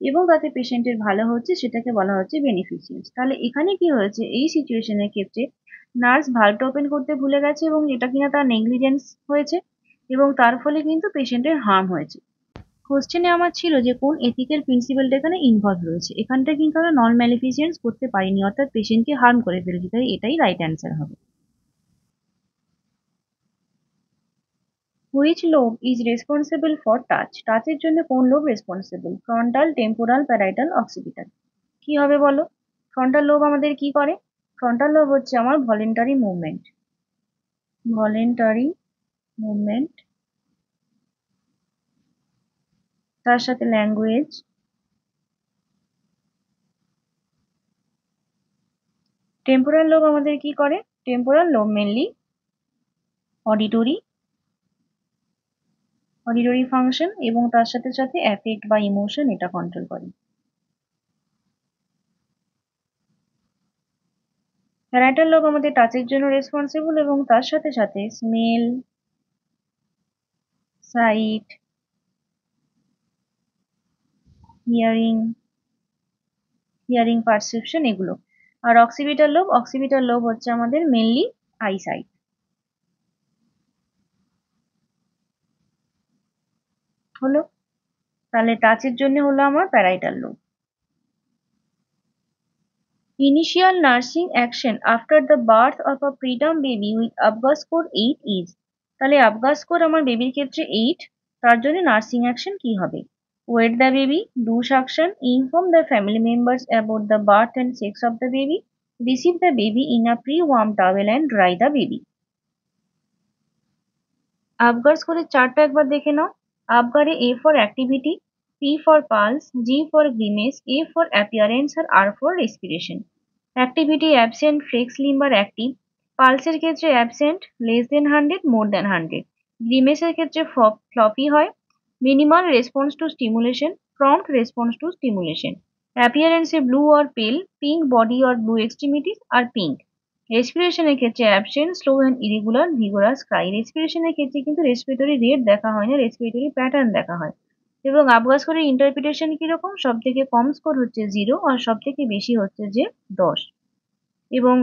এবং তাতে পেশেন্টের ভালো হচ্ছে, সেটাকে বলা হচ্ছে বেনিফিসিয়েন্স। তাহলে এখানে কি হয়েছে, এই সিচুয়েশনের ক্ষেত্রে নার্স ভালভটা ওপেন করতে ভুলে গেছে এবং এটা কিনা তার নেগলিজেন্স হয়েছে এবং তার ফলে কিন্তু পেশেন্টের হার্ম হয়েছে। কোশ্চেনে আমার ছিল যে কোন এথিক্যাল প্রিন্সিপালটা এখানে ইনভলভ রয়েছে। এখানটা কিন্তু আমরা নন ম্যালিফিসিয়েন্স করতে পারিনি, অর্থাৎ পেশেন্টকে হার্ম করে ফেলেছি, তাই এটাই রাইট অ্যান্সার হবে। Which lobe is responsible for touch? টাচের জন্য কোন lobe responsible? Frontal, temporal, parietal, occipital. কি হবে বলো? ফ্রন্টাল লোব আমাদের কি করে? ফ্রন্টাল লোব হচ্ছে আমার ভলেন্টারি মুভমেন্ট, ভলেন্টারি মুভমেন্ট, তার সাথে ল্যাঙ্গুয়েজ। টেম্পোরাল লোব আমাদের কি করে? Temporal lobe mainly auditory, auditory function এবং তার সাথে সাথে অ্যাফেক্ট বা ইমোশন এটা কন্ট্রোল করে। প্যারাইটাল লোব আমাদের টাচের জন্য রেসপন্সিবল এবং তার সাথে সাথে smell, sight, hearing, hearing perception এগুলো। আর অক্সিপিটাল লোব হচ্ছে আমাদের মেনলি আইসাইট। তাহলে টাচের জন্য হলো আমার parietal lobe. Initial nursing action after the birth of a preterm baby with Apgar score 8 is. তাহলে আবগাস স্কোর আমার বেবির ক্ষেত্রে 8, তার জন্য নার্সিং অ্যাকশন কি হবে? Weigh the baby, do suction, inform the family members about the birth and sex of the baby, receive the baby in a pre warm towel and dry the baby. Apgar স্কোরের চারটা একবার দেখে নাও। আবগারে A for activity, P for pulse, G for grimace, A for appearance আর R for respiration. Activity absent, flex limb আর অ্যাক্টিভ। পালসের ক্ষেত্রে অ্যাবসেন্ট, লেস দেন 100, মোর দেন 100। গ্রিমেসের ক্ষেত্রে ফ্লপি হয়। Minimal response to stimulation, prompt response to stimulation. অ্যাপিয়ারেন্সে blue or pale, pink body or blue extremities আর পিঙ্ক। রেসপিরেশনের ক্ষেত্রে absent, slow and irregular, vigorous cry. রেসপিরেশনের ক্ষেত্রে কিন্তু রেসপিরেটরি রেট দেখা হয় না, রেসপিরেটরি প্যাটার্ন দেখা হয়। এবং আবগাস স্কোরের ইন্টারপ্রিটেশন কিরকম? সব থেকে কম স্কোর হচ্ছে 0 আর সব থেকে বেশি হচ্ছে যে 10। এবং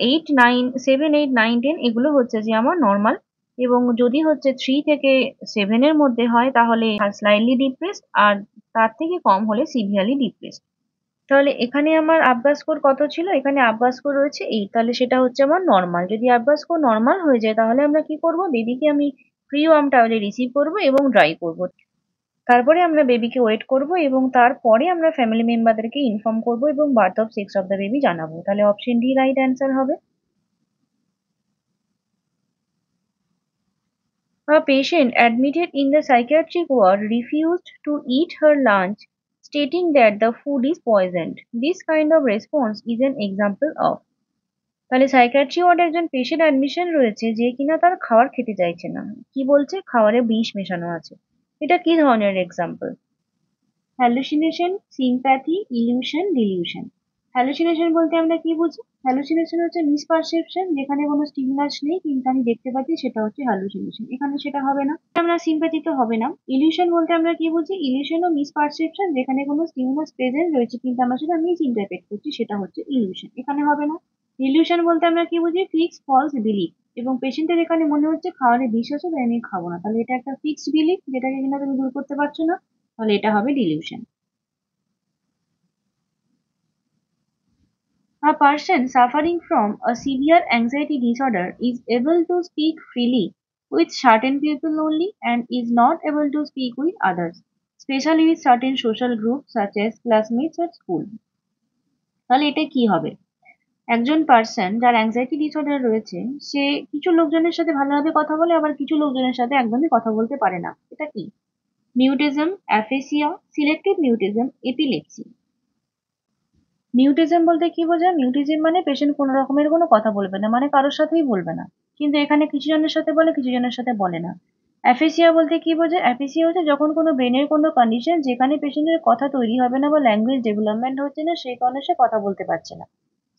8, 9, 7, 8, 9, 10 এগুলো হচ্ছে যে আমার নর্মাল। এবং যদি হচ্ছে 3 থেকে 7 এর মধ্যে হয় তাহলে স্লাইটলি ডিপ্রেসড, আর তার থেকে কম হলে সিভিয়ারলি ডিপ্রেসড। তাহলে এখানে আমার আবগাস স্কোর কত ছিল? এখানে আবগাস স্কোর রয়েছে 8, তাহলে সেটা হচ্ছে আমার নর্মাল। যদি আবগাস স্কোর নর্মাল হয়ে যায় তাহলে আমরা কি করব? বেবিকে আমি প্রি ওয়ার্ম টাওয়েলে রিসিভ করব এবং ড্রাই করব। তারপরে আমরা বেবিকে ওয়েট করব এবং তারপরে আমরা ফ্যামিলি মেম্বারদেরকে ইনফর্ম করব এবং birth of sex of the baby জানাবো। তাহলে অপশন ডি রাইট অ্যান্সার হবে। A patient admitted in the psychiatric ward refused to eat her lunch, stating that the food is poisoned. This kind of response is an example of। তাহলে সাইকিয়াট্রি ওয়ার্ডে একজন পেশেন্ট অ্যাডমিশন রয়েছে যে কিনা তার খাবার খেতে চাইছে না। কি বলছে? খাবারে বিষ মেশানো আছে। এটা কি ধরনের example? Hallucination, sympathy, illusion, dilution. Hallucination বলতে আমরা কি বুঝি? হ্যালুসিনেশন হচ্ছে মিসপারসেপশন, যেখানে কোনো স্টিমুলাস নেই কিন্তু আমি দেখতে পাচ্ছি, সেটা হচ্ছে হ্যালুসিনেশন। এখানে সেটা হবে না, আমরা সিম্প্যাথি তো হবে না। ইলিউশন বলতে আমরা কি বুঝি? ইলিউশনও মিসপারসেপশন, যেখানে কোনো স্টিমুলাস প্রেজেন্ট রয়েছে কিন্তু আমরা সেটা মিস ইন্টারপ্রেট করছি, সেটা হচ্ছে ইলিউশন। এখানে হবে না। ইলিউশন বলতে আমরা কি বুঝি? ফিক্স ফলস বিলিফ, এবং পেশেন্টের এখানে মনে হচ্ছে খাওয়ারে বিষ আছে তাই আমি খাবো না, তাহলে এটা একটা ফিক্সড বিলিফ যেটাকে কিনা তুমি দূর করতে পারছো না, তাহলে এটা হবে dilution. A person suffering from a severe anxiety disorder is able to speak freely with certain people only and is not able to speak with others, especially with certain social groups such as classmates at school। তাহলে এটা কি হবে? একজন পার্সন যার অ্যাংজাইটি ডিসঅর্ডার রয়েছে, সে কিছু লোকজনের সাথে ভালোভাবে কথা বলে, আবার কিছু লোকজনের সাথে একদমই কথা বলতে পারে না। এটা কি? Mutism, aphasia, selective mutism, epilepsy. Mutism বলতে কি বোঝায়? মিউটিজম মানে পেশেন্ট কোনো রকমের কোনো কথা বলবে না, মানে কারোর সাথেই বলবে না, কিন্তু এখানে কিছু জনের সাথে বলে, কিছু জনের সাথে বলে না। অ্যাফেসিয়া বলতে কি বোঝায়? অ্যাফেসিয়া হচ্ছে যখন কোনো ব্রেনের কোনো কন্ডিশন যেখানে পেশেন্টের কথা তৈরি হবে না বা ল্যাঙ্গুয়েজ ডেভেলপমেন্ট হচ্ছে না, সেই কারণে সে কথা বলতে পারছে না,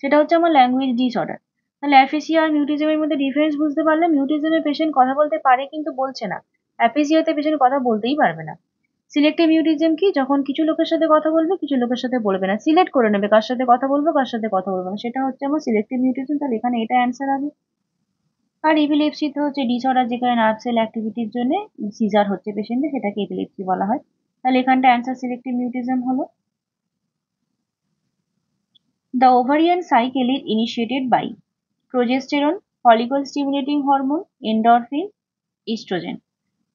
সেটা হচ্ছে আমার ল্যাঙ্গুয়েজ ডিসঅর্ডার। তাহলে অ্যাফেসিয়া আর মিউটিজমের মধ্যে ডিফারেন্স বুঝতে পারলে, মিউটিজমে পেশেন্ট কথা বলতে পারে কিন্তু বলছে না, অ্যাফেসিয়াতে পেশেন্ট কথা বলতেই পারবে না। সিলেক্টিভ মিউটিজম কি? যখন কিছু লোকের সাথে কথা বলবে, কিছু লোকের সাথে বলবে না, সিলেক্ট করে নেবে কার সাথে কথা বলবো কার সাথে কথা বলবো না, সেটা হচ্ছে আমার সিলেক্টিভ মিউটিজম। তাহলে এখানে এটা অ্যান্সার হবে। আর এপিলেপসি তো হচ্ছে ডিসঅর্ডার যেখানে নার্ভ সেল অ্যাক্টিভিটির জন্য সিজার হচ্ছে পেশেন্টের, সেটাকে এপিলেপসি বলা হয়। তাহলে এখানটা অ্যান্সার সিলেক্টিভ মিউটিজম হলো। The ovarian cycle is initiated by progesterone, follicle stimulating hormone, endorphin, estrogen।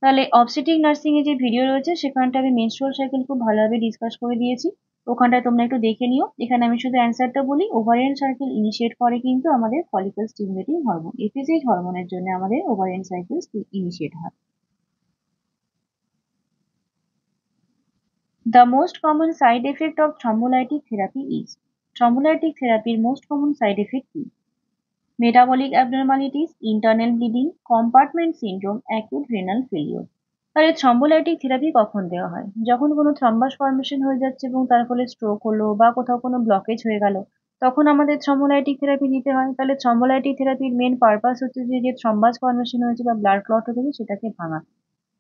তাহলে অবস্টেট্রিক নার্সিং এ যে ভিডিও রয়েছে সেখানটা আমি মেনস্ট্রুয়াল সাইকেল খুব ভালোভাবে ডিসকাস করে দিয়েছি, ওখানটায় তোমরা একটু দেখে নিও। এখানে আমি শুধু অ্যান্সারটা বলি, ওভারিয়ান সাইকেল ইনিশিয়েট করে কিন্তু আমাদের ফলিকল স্টিমুলেটিং হরমোন, এফএসএইচ হরমোনের জন্য আমাদের ওভারিয়ান সাইকেল ইনিশিয়েট হয়। The most common side effect of thrombolytic therapy is। thrombolytic therapy most common side effect কি? Metabolic abnormalities, internal bleeding, compartment syndrome, acute renal failure. তাহলে থ্রম্বোলাইটিক থেরাপি কখন দেওয়া হয়? যখন কোনো থ্রম্বাস ফর্মেশন হয়ে যাচ্ছে এবং তার ফলে স্ট্রোক হলো বা কোথাও কোনো ব্লকেজ হয়ে গেল, তখন আমাদের থ্রম্বোলাইটিক থেরাপি দিতে হয়। তাহলে থ্রম্বোলাইটিক থেরাপির মেন পারপাস হচ্ছে যে যে থ্রম্বাস ফর্মেশন হয়েছে বা ব্লাড ক্লট হয়েছে সেটাকে ভাঙা।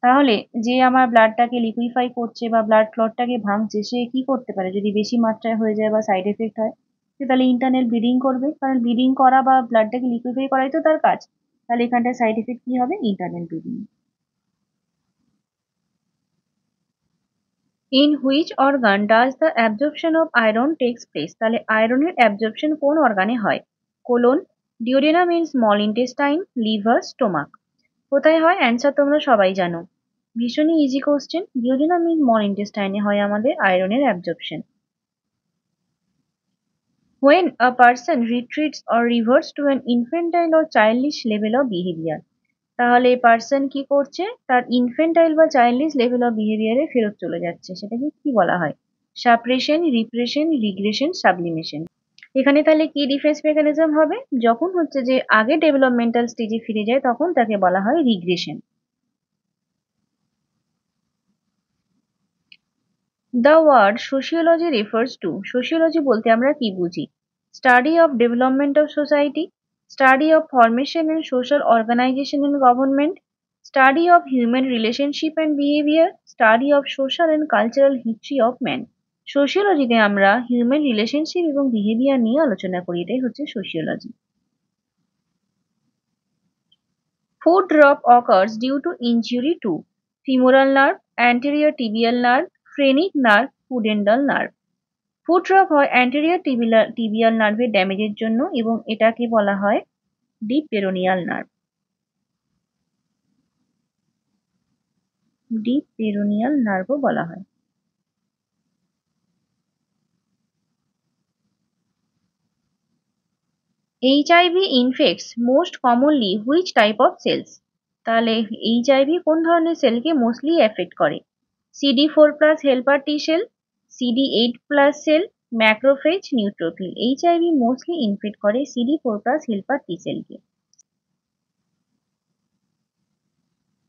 তাহলে যে আমার ব্লাডটাকে লিকুইফাই করছে বা ব্লাড ক্লটটাকে ভাঙছে, সে কি করতে পারে যদি বেশি মাত্রায় হয়ে যায় বা সাইড এফেক্ট হয়? সে তাহলে ইন্টারনাল ব্লিডিং করবে, কারণ ব্লিডিং করা বা ব্লাডটাকে লিকুইফাই করাই তো তার কাজ। তাহলে এখানটায় সাইড এফেক্ট কি হবে? Internal bleeding. In which organ does the absorption of iron takes place? তাহলে আয়রনের অ্যাবজর্পশন কোন অর্গানে হয়? Colon, duodenum in small intestine, liver, stomach. কোথায় হয়? অ্যান্সার তোমরা সবাই জানো, ভীষণই easy question. Duodenum in small ইন্টেস্টাইনে হয় আমাদের আয়রনের absorption. When a person retreats or reverts to an infantile or childish level of behavior, তাহলে পার্সন কি করছে? তার ইনফেন্টাইল বা চাইল্ডিশ লেভেল অফ বিহেভিয়ারে ফেরত চলে যাচ্ছে, সেটাকে কি বলা হয়? Suppression, repression, regression, sublimation. এখানে তাহলে কি ডিফেন্স মেকানিজম হবে? যখন হচ্ছে যে আগে ডেভেলপমেন্টাল স্টেজে ফিরে যায় তখন তাকে বলা হয় regression. The word sociology refers to, sociology বলতে আমরা কি বুঝি? Study of development of society, study of formation and social organization and government, study of human relationship and behaviour, study of social and cultural history of man. সোশিওলজিতে আমরা হিউম্যান রিলেশনশিপ এবং বিহেভিয়ার নিয়ে আলোচনা করি, এটাই হচ্ছে sociology. Foot drop occurs due to injury to femoral nerve, anterior tibial nerve, phrenic nerve, pudendal nerve. Foot drop হয় অ্যান্টেরিয়র টিবিয়াল নার্ভের ড্যামেজের জন্য এবং এটাকে বলা হয় deep peroneal nerve. Deep peroneal নার্ভও বলা হয়। HIV infects most commonly which type of cells? তাহলে এইচআইভি কোন ধরনের সেলকে মোস্টলি এফেক্ট করে? CD4+ helper T cell, CD8+ cell, macrophage, neutrophil. HIV mostly infect করে CD4+ হেল্পার টি সেলকে।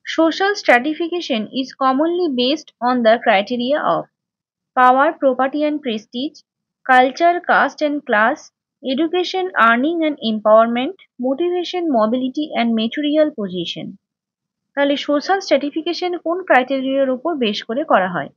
Social stratification is commonly based on the criteria of power, property and prestige, culture, caste and class, education, earning and empowerment, motivation, mobility and material position. তাহলে সোশ্যাল স্ট্র্যাটিফিকেশন কোন ক্রাইটেরিয়ার উপর বেশ করে করা হয়?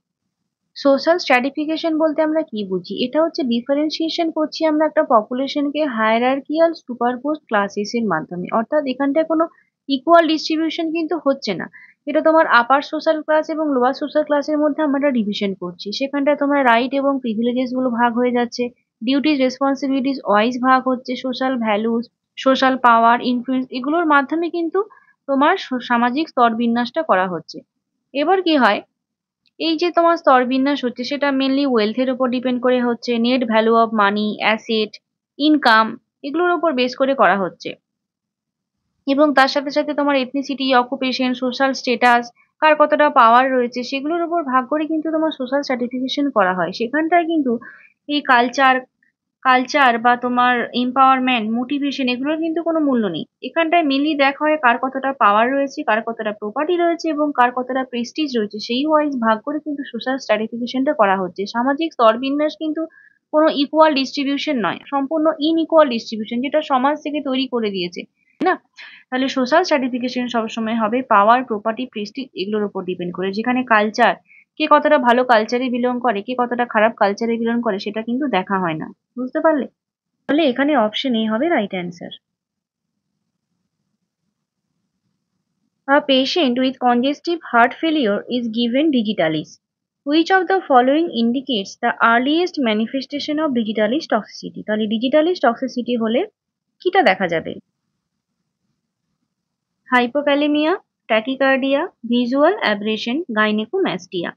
সোশ্যাল স্ট্র্যাটিফিকেশন বলতে আমরা কি বুঝি? এটা হচ্ছে ডিফারেন্সিয়েশন করছি আমরা একটা পপুলেশনকে হায়ারার্কিয়াল সুপারপোজড ক্লাসেস এর মাধ্যমে, অর্থাৎ এখানটায় কোনো ইকুয়াল ডিস্ট্রিবিউশন কিন্তু হচ্ছে না। এটা তোমার আপার সোশ্যাল ক্লাস এবং লোয়ার সোশ্যাল ক্লাসের মধ্যে আমরা ডিভিশন করছি, সেখানটায় তোমার রাইট এবং প্রিভিলেজেস গুলো ভাগ হয়ে যাচ্ছে, ডিউটিস রেসপন্সিবিলিটিস ওয়াইজ ভাগ হচ্ছে, সোশ্যাল ভ্যালুস, সোশ্যাল পাওয়ার, ইনফ্লুয়েন্স এগুলোর মাধ্যমে কিন্তু তোমার সামাজিক স্তর বিন্যাসটা করা হচ্ছে। এবার কি হয়, এই যে তোমার স্তরবিন্যাস হচ্ছে সেটা মেনলি ওয়েলথের উপর ডিপেন্ড করে হচ্ছে, net value of money, asset, income, এগুলোর উপর বেস করে করা হচ্ছে। এবং তার সাথে সাথে তোমার এথনিসিটি, অকুপেশন, সোশ্যাল স্টেটাস, কার কতটা পাওয়ার রয়েছে সেগুলোর উপর ভাগ করে কিন্তু তোমার সোশ্যাল স্ট্র্যাটিফিকেশন করা হয়। সেখানটায় কিন্তু এই কালচার কালচার বা তোমার এম্পাওয়ারমেন্ট, মোটিভেশন এগুলোর কিন্তু কোনো মূল্য নেই। এখানটায় মেনলি দেখা হয় কার কতটা পাওয়ার রয়েছে, কার কতটা প্রপার্টি রয়েছে এবং কার কতটা প্রেস্টিজ রয়েছে, সেই ওয়াইজ ভাগ করে কিন্তু সোশ্যাল স্ট্র্যাটিফিকেশনটা করা হচ্ছে। সামাজিক স্তরবিন্যাস কিন্তু কোনো ইকুয়াল ডিস্ট্রিবিউশন নয়, সম্পূর্ণ ইনইকুয়াল ডিস্ট্রিবিউশন, যেটা সমাজ থেকে তৈরি করে দিয়েছে, তাই না? তাহলে সোশ্যাল স্ট্র্যাটিফিকেশন সবসময় হবে পাওয়ার, প্রপার্টি, প্রেস্টিজ এগুলোর উপর ডিপেন্ড করে। যেখানে কালচার, কে কতটা ভালো কালচারে বিলং করে, কে কতটা খারাপ কালচারে বিলং করে, সেটা কিন্তু দেখা হয় না। বুঝতে পারলে? তাহলে এখানে অপশন এ হবে right answer. A patient with congestive heart failure is given digitalis. Which of the following indicates the earliest manifestation of digitalis toxicity? তাহলে digitalis toxicity হলে কিটা দেখা যাবে? Hypokalaemia, tachycardia, visual aberration, gynaecomastia.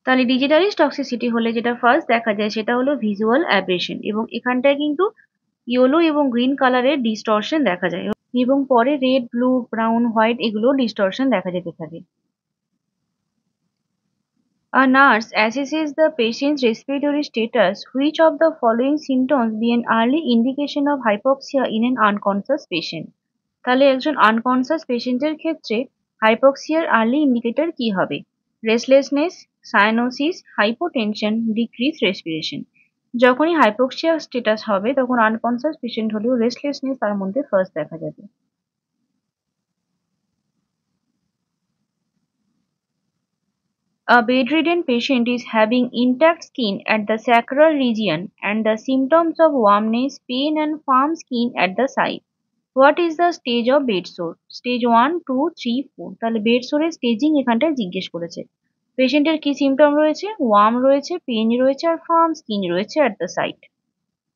তাহলে ডিজিটালিস টক্সিসিটি হলে যেটা ফার্স্ট দেখা যায় সেটা হলো ভিজুয়াল অ্যাব্রেশন, এবং এখানটায় কিন্তু ইয়েলো এবং গ্রিন কালারের ডিস্টরশন দেখা যায় এবং পরে রেড, ব্লু, ব্রাউন, হোয়াইট এগুলো ডিস্টরশন দেখা যেতে থাকে। A nurse assesses the patient's respiratory status. Which of the following symptoms be an early indication of hypoxia in an unconscious patient? তাহলে একজন আনকনসাস পেশেন্টের ক্ষেত্রে হাইপক্সিয়ার আর্লি ইন্ডিকেটর কি হবে? Restlessness, cyanosis, hypotension, decrease respiration. যখনই হাইপক্সিয়া স্টেটাস হবে তখন আনকনসাস পেশেন্ট হলেও রেস্টলেসনেস তার মধ্যে ফার্স্ট দেখা যাবে। A bedridden patient is having intact skin at the sacral region and the symptoms of warmness, pain and firm skin at the side. What is the stage of bed sore? Stage 1, 2, 3, 4. তাহলে বেড সোরের স্টেজিং এখানটায় জিজ্ঞেস করেছে। পেশেন্টের কি সিমটম রয়েছে? ওয়ার্ম রয়েছে, পেন রয়েছে আর ফার্ম স্কিন রয়েছে অ্যাট দ্য সাইট।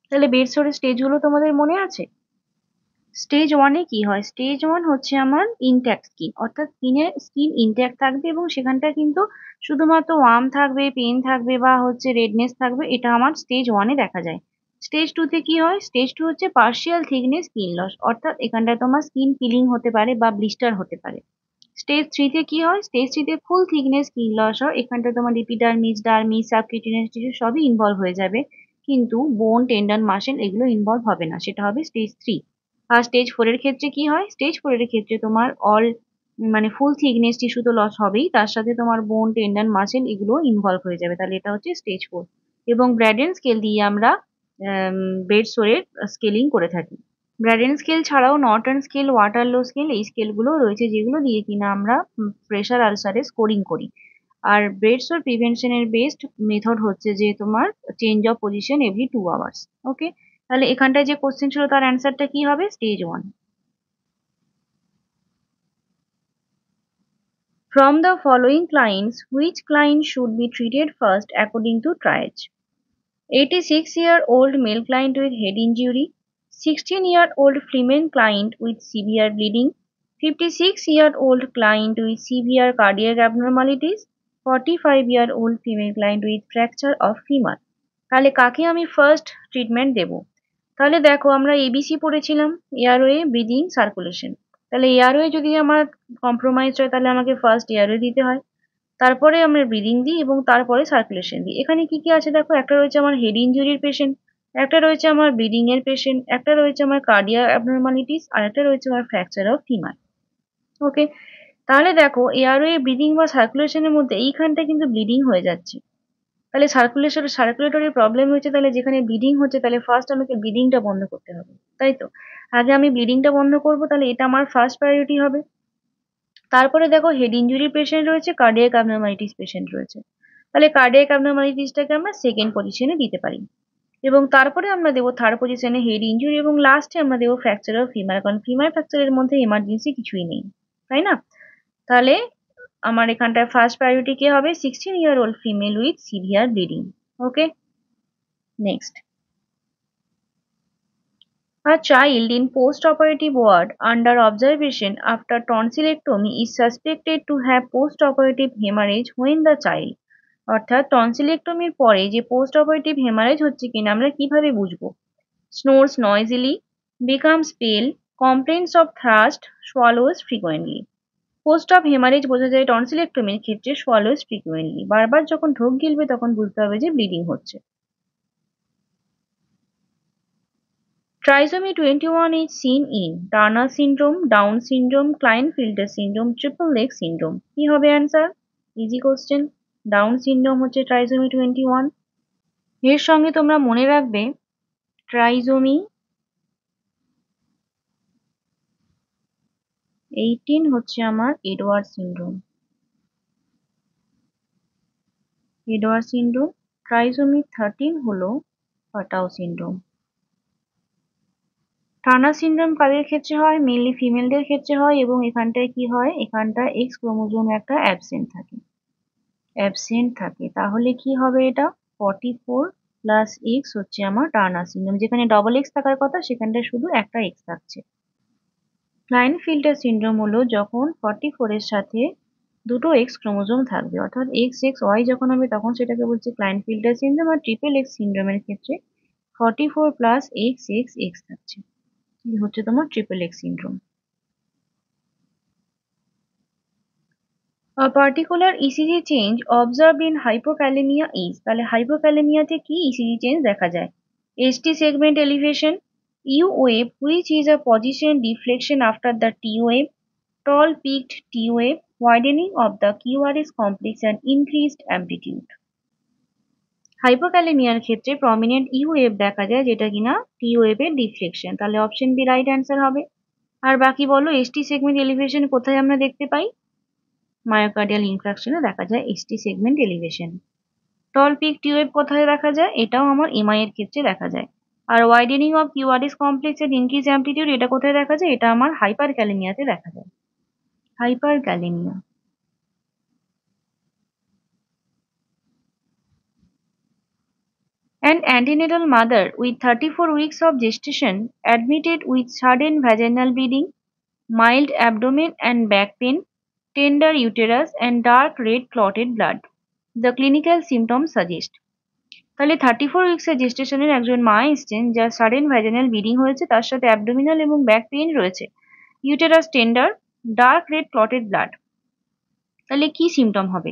তাহলে বেড সোরের স্টেজগুলো তোমাদের মনে আছে? স্টেজ ওয়ানে কি হয়? স্টেজ ওয়ান হচ্ছে আমার ইনট্যাক্ট স্কিন, অর্থাৎ স্কিন ইনট্যাক্ট থাকবে এবং সেখানটা কিন্তু শুধুমাত্র ওয়ার্ম থাকবে, পেন থাকবে বা হচ্ছে রেডনেস থাকবে, এটা আমার স্টেজ ওয়ানে দেখা যায়। স্টেজ টুতে কি হয়? স্টেজ টু হচ্ছে পার্শিয়াল থিকনেস স্কিন লস, অর্থাৎ এখানটায় তোমার স্কিন পিলিং হতে পারে বা ব্লিস্টার হতে পারে। স্টেজ থ্রিতে কি হয়? স্টেজ থ্রিতে ফুল থিকনেস স্কিন লস হয়, এখানটা তোমার এপিডার্মিস, ডার্মিস, সাবকিউটেনিয়াস টিস্যু সবই ইনভলভ হয়ে যাবে, কিন্তু বোন, টেন্ডন, মাসেল এগুলো ইনভলভ হবে না, সেটা হবে স্টেজ থ্রি। আর স্টেজ ফোর এর ক্ষেত্রে কি হয়? স্টেজ ফোর এর ক্ষেত্রে তোমার মানে ফুল থিকনেস টিস্যু তো লস হবেই, তার সাথে তোমার বোন, টেন্ডন, মাসেল এগুলো ইনভলভ হয়ে যাবে, তাহলে এটা হচ্ছে স্টেজ ফোর। এবং ব্র্যাডেন স্কেল দিয়ে আমরা বেড সোরের স্কেলিং করে থাকি। ব্র্যাডেন স্কেল ছাড়াও নর্টন স্কেল, ওয়াটারলো স্কেল এই স্কেলগুলো রয়েছে, যেগুলো দিয়ে কিনা আমরা প্রেশার আলসারে স্কোরিং করি। আর বেড সোর প্রিভেনশনের বেস্ট মেথড হচ্ছে যে তোমার change of position every 2 hours. Okay, তাহলে এখানটায় যে কোশ্চেন ছিল তার অ্যান্সারটা কি হবে? Stage one. From the following clients, which client should be treated first according to triage? 86-year-old male client with head injury, 16-year-old female client with severe bleeding, 56-year-old client with severe cardiac abnormalities, 45-year-old female client with fracture of femur। তাহলে কাকে আমি ফার্স্ট ট্রিটমেন্ট দেব? তাহলে দেখো, আমরা এবিসি পড়েছিলাম, এয়ারওয়ে, ব্রিদিং, সার্কুলেশন। তাহলে এয়ারওয়ে যদি আমার কম্প্রোমাইজ হয় তাহলে আমাকে ফার্স্ট এয়ারওয়ে দিতে হয়, তারপরে আমরা ব্রিদিং দিই এবং তারপরে সার্কুলেশন দিই। এখানে কি কি আছে দেখো, একটা রয়েছে আমার হেড ইনজুরির পেশেন্ট, একটা রয়েছে আমার ব্লিডিং এর পেশেন্ট, একটা রয়েছে আমার কার্ডিয়াক অ্যাবনরমালিটিস আর একটা রয়েছে আমার ফ্র্যাকচার অফ ফিমার। ওকে, তাহলে দেখো এয়ারওয়ে, ব্রিদিং বা সার্কুলেশনের মধ্যে এইখানটা কিন্তু ব্লিডিং হয়ে যাচ্ছে, তাহলে সার্কুলেটরি প্রবলেম হচ্ছে, তাহলে যেখানে ব্লিডিং হচ্ছে তাহলে ফার্স্ট আমাকে ব্লিডিংটা বন্ধ করতে হবে, তাই তো? আগে আমি ব্লিডিংটা বন্ধ করব, তাহলে এটা আমার ফার্স্ট প্রায়োরিটি হবে। তারপরে দেখো হেড ইনজুরি পেশেন্ট রয়েছে, কার্ডিয়াক অ্যাবনরমালিটিস পেশেন্ট রয়েছে, তাহলে কার্ডিয়াক অ্যাবনরমালিটিসটাকে আমরা সেকেন্ড পজিশনে দিতে পারি। এবং তারপরে আমরা দেবো থার্ড পজিশনে হেড ইনজুরি এবং লাস্টে আমরা দেবো ফ্র্যাকচার অফ ফিমার, কারণ ফিমার ফ্র্যাকচারের মধ্যে এমার্জেন্সি কিছুই নেই, তাই না? তাহলে আমার এখানটায় ফার্স্ট প্রায়োরিটি কে হবে? 16-year-old female with severe bleeding. Okay, next. A child in post-operative ward under observation after tonsillectomy is suspected to have post-operative hemorrhage when the child, অর্থাৎ টনসিলেক্টমির পরে যে পোস্ট অপারেটিভ হেমারেজ হচ্ছে কিনা আমরা কিভাবে বুঝবো? Snores noisily, becomes pale, complaints of thirst, swallows frequently. Post op haemorrhage বোঝা যায় টনসিলেক্টমির ক্ষেত্রে সোয়ালোজ ফ্রিকোয়েন্টলি, বারবার যখন ঢোক গিলবে তখন বুঝতে হবে যে ব্লিডিং হচ্ছে। Trisomy 21 is seen in Turner syndrome, Down syndrome, Klinefelter syndrome, triple leg syndrome। কি হবে answer? Easy question. Down syndrome হচ্ছে ট্রাইজোমি 21। এর সঙ্গে তোমরা মনে রাখবে ট্রাইজোমি 18 হচ্ছে আমার Edward syndrome. Edward syndrome. Trisomy 13 হলো পাটাও সিনড্রোম। টার্নার সিনড্রোম কাদের ক্ষেত্রে হয়? মেনলি ফিমেলদের ক্ষেত্রে হয়, এবং এখানটায় কি হয়? এখানটা এক্স ক্রোমোজোম একটা অ্যাবসেন্ট থাকে, তাহলে কি হবে? এটা 44 প্লাস এক্স হচ্ছে আমার টার্নার সিনড্রোম, যেখানে ডবল এক্স থাকার কথা সেখানটায় শুধু একটা এক্স থাকছে। ক্লাইনফিল্টার সিনড্রোম হলো যখন 44 এর সাথে দুটো এক্স ক্রোমোজোম থাকবে, অর্থাৎ এক্স এক্স ওয়াই যখন হবে তখন সেটাকে বলছে ক্লাইনফিল্টার সিনড্রোম। আর ট্রিপল এক্স সিনড্রোমের ক্ষেত্রে 44 প্লাস এক্স এক্স এক্স থাকছে, এই হচ্ছে তোমার triple x syndrome. A particular ECG change observed in hypokalemia is, তাহলে হাইপোক্যালেমিয়াতে কি ইসিজি চেঞ্জ দেখা যায়? ST segment elevation, U wave which is a position deflection after the T wave, tall peaked T wave, widening of the QRS complex and increased amplitude। হাইপোক্যালেমিয়ার ক্ষেত্রে প্রমিনেন্ট ইউ ওয়েভ দেখা যায়, যেটা কিনা টি ওয়েভের ডিফ্লেকশন, তাহলে অপশন বি রাইট অ্যান্সার হবে। আর বাকি বলো, এসটি সেগমেন্ট এলিভেশন কোথায় আমরা দেখতে পাই? মায়োকার্ডিয়াল ইনফ্রাকশনে দেখা যায় এসটি সেগমেন্ট এলিভেশন। টল পিক টি ওয়েভ কোথায় দেখা যায়? এটাও আমার এমআই এর ক্ষেত্রে দেখা যায়। আর ওয়াইডেনিং অফ কিউআরএস কমপ্লেক্স এর ইনক্রিজ অ্যাম্পলিটিউড এটা কোথায় দেখা যায়? এটা আমার হাইপার ক্যালেমিয়াতে দেখা যায়। Hyper kalaemia. An antenatal mother with 34 weeks of gestation admitted with sudden vaginal bleeding, mild abdomen and back pain, tender uterus and dark red clotted blood. The clinical symptoms suggest. তাহলে 34 উইকস এর জেস্টেশনের একজন মা এসছেন যার সাডেন ভ্যাজিনাল ব্লিডিং হয়েছে, তার সাথে অ্যাবডোমিনাল এবং ব্যাক পেইন রয়েছে, uterus tender, dark red clotted blood. তাহলে কি সিমটম হবে?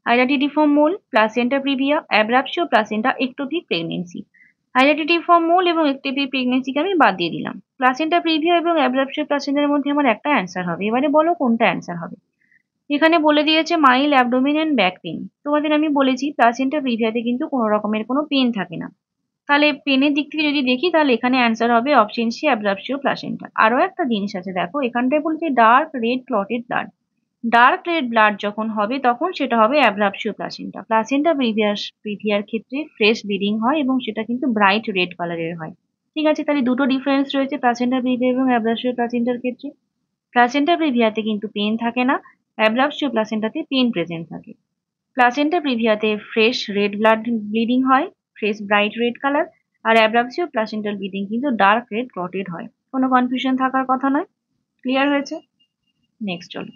Hydatidiform mole, placenta praevia, abruptio placenta, ectopic pregnancy. Hydatidiform mole এবং একটোপিক প্রেগনেন্সিকে আমি বাদ দিয়ে দিলাম। প্লাসেন্টা প্রিভিয়া এবং অ্যাব্রাপসিও প্লাসেন্টার মধ্যে আমার একটা অ্যান্সার হবে। এবারে বলো কোনটা অ্যান্সার হবে। এখানে বলে দিয়েছে mile abdominal and back pain. তোমাদের আমি বলেছি প্লাসেন্টা প্রিভিয়াতে কিন্তু কোনো রকমের কোনো পেন থাকে না। তাহলে পেনের দিক থেকে যদি দেখি তাহলে এখানে অ্যান্সার হবে অপশন সি, অ্যাবরাপসিও প্লাসেন্টা। আরো একটা জিনিস আছে দেখো, এখানটায় বলছে dark red clotted blood. Dark red blood যখন হবে তখন সেটা হবে অ্যাবরাপসিও প্লাসেন্টা। প্লাসেন্টা প্রিভিয়ার ক্ষেত্রে ফ্রেশ ব্লিডিং হয় এবং সেটা কিন্তু ব্রাইট রেড কালারের হয়। ঠিক আছে, তাহলে দুটো ডিফারেন্স রয়েছে প্লাসেন্টা প্রিভিয়া এবং অ্যাবরাপসিও প্লাসেন্টার ক্ষেত্রে। প্লাসেন্টা প্রিভিয়াতে কিন্তু পেন থাকে না, অ্যাবরাপসিও প্লাসেন্টাতে পেন প্রেজেন্ট থাকে। প্লাসেন্টা প্রিভিয়াতে ফ্রেশ রেড ব্লাড ব্লিডিং হয়, ফ্রেশ ব্রাইট রেড কালার, আর অ্যাবরাপসিও প্লাসেন্টাল ব্লিডিং কিন্তু ডার্ক রেড ক্লটেড হয়। কোনো কনফিউশন থাকার কথা নয়। ক্লিয়ার হয়েছে? নেক্সট চলো।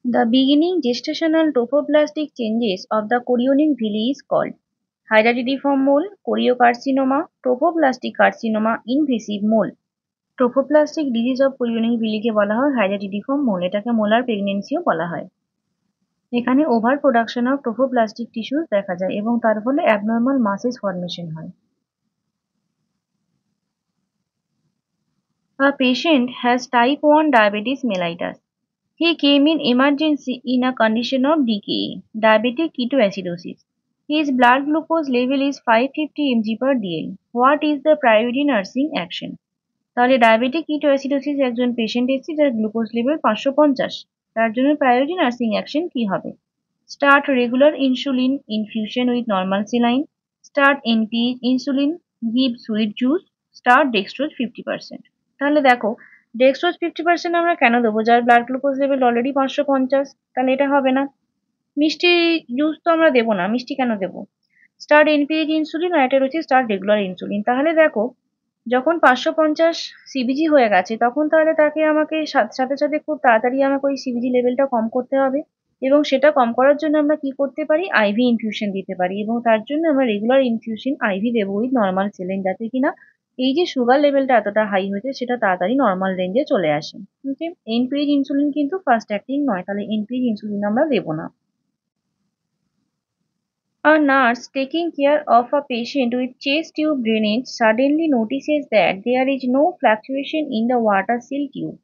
The beginning gestational trophoblastic changes of the chorionic villi is called hydatidform mole, choriocarcinoma, trophoblastic carcinoma, invasive mole. Trophoblastic disease of chorionic ভিলিকে বলা হয় হাইডাটিডিফর্ম মোল। এটাকে মোলার প্রেগনেন্সিও বলা হয়। এখানে ওভার প্রোডাকশন অফ ট্রোফোপ্লাস্টিক টিস্যুস দেখা যায় এবং তার ফলে অ্যাবনর্মাল মাসেস ফর্মেশন হয়। A patient has type 1 diabetes mellitus. He came in emergency in a condition of DKA, diabetic ketoacidosis. His blood glucose level is 550 mg per dl. What is the priority nursing action? তাহলে ডায়াবেটিক কিটোঅ্যাসিডোসিস একজন পেশেন্ট এসেছে যার গ্লুকোজ লেভেল 550, তার জন্য প্রায়োরিটি নার্সিং অ্যাকশন কি হবে? Start regular insulin infusion with normal saline, start NP insulin, give sweet juice, start dextrose 50%। তাহলে দেখো ডেক্সট্রোজ 50% আমরা কেন দেবো যার ব্লাড গ্লুকোজ লেভেল অলরেডি 550? তাহলে এটা হবে না। মিষ্টি জুস তো আমরা দেবো না, মিষ্টি কেন দেবো? স্টার্ট এনপিএইচ ইনসুলিন আর এটা রয়েছে স্টার্ট রেগুলার ইনসুলিন। তাহলে দেখো যখন 550 সিবিজি হয়ে গেছে তখন তাহলে তাকে আমাকে সাথে সাথে খুব তাড়াতাড়ি আমাকে ওই সিবিজি লেভেলটা কম করতে হবে, এবং সেটা কম করার জন্য আমরা কি করতে পারি? আইভি ইনফিউশন দিতে পারি, এবং তার জন্য আমরা রেগুলার ইনফিউশন আইভি দেবো উইথ নর্মাল সেলিন, যাতে কিনা এই যে সুগার লেভেলটা এতটা হাই হয়েছে সেটা তাড়াতাড়ি নর্মাল রেঞ্জে চলে আসে। ওকে, এনপিএইচ ইনসুলিন কিন্তু ফার্স্ট অ্যাক্টিং নয়, তাহলে এনপিএইচ ইনসুলিন আমরা দেবো না। A nurse taking care of a patient with chest tube drainage suddenly notices that there is no fluctuation in the water seal tube.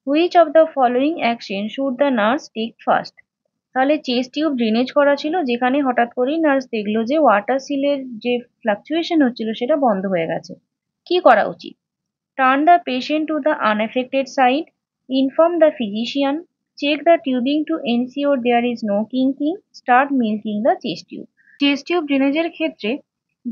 Which of the following action should the nurse take first? তাহলে চেস্ট টিউব ড্রেনেজ করা ছিল, যেখানে হঠাৎ করেই নার্স দেখলো যে ওয়াটার সিলের যে ফ্লাকচুয়েশন হচ্ছিল সেটা বন্ধ হয়ে গেছে। কি করা উচিত? Turn the patient to the unaffected side, inform the physician, check the tubing to ensure there is no kinking, start milking the chest tube. Chest tube ড্রেনেজের ক্ষেত্রে